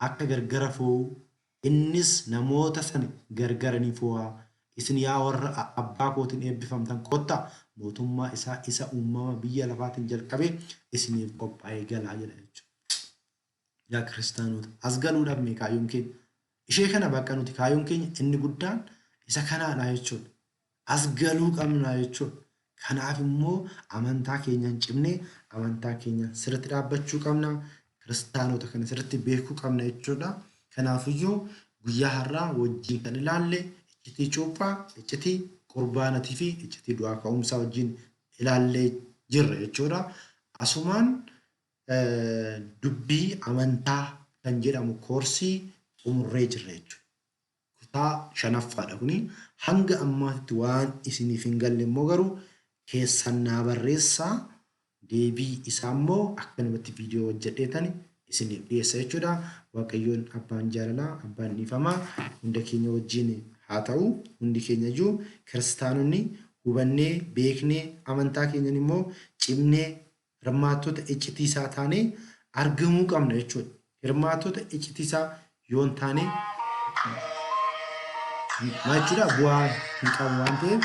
akka gargara foo'u. Innis namoota sana gargara ni foo'a. Isin yaa warra abbaa kootiin eebbifamtan kottaa mootummaa isaa isa uumama biyya lafaatiin jalqabee isiniif qophaa'ee galaa jedha jechuudha. Yaa kiristaanota as galuudhaaf mee kaayyoon keenya? Ishee kana bakka nuti kaayyoon keenya inni guddaan isa kanaadha jechuudha. As galuu qabna jechuudha. Kanaaf immoo amantaa keenya hin cimne amantaa keenya sirriitti dhaabbachuu qabna. Kiristaanota kana sirriitti beekuu qabna jechuudha. Kanaafiyyuu guyyaa har'aa wajjin kan ilaalle iccitii cuuphaa, iccitii qurbaanatii fi iccitii du'aa ka'umsaa wajjin ilaallee jirra jechuudha. Asumaan dubbii amantaa kan jedhamu koorsii xumurree jirra jechuudha. Kutaa 5ffaadha kuni. Hanga ammaatti waan isiniif hin galle immoo garuu keessan naa barreessaa. Deebii isaa immoo akkanumatti viidiyoo hojjedheetani isiniif dhiyeessa jechuudha. Waaqayyoon abbaan jaalalaa, abbaan dhiifamaa hunda keenya wajjin haa ta'u. Hundi keenya iyyuu kiristaanonni hubannee beeknee amantaa keenyan immoo cimnee hirmaattota iccitiisaa taanee argamuu qabna jechuudha. Hirmaattota iccitiisaa yoo hin taane maal jechuudha bu'aa hin qabu waan ta'eef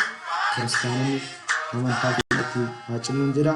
kiristaanonni amantaa keenyatti haa cimuun jedha.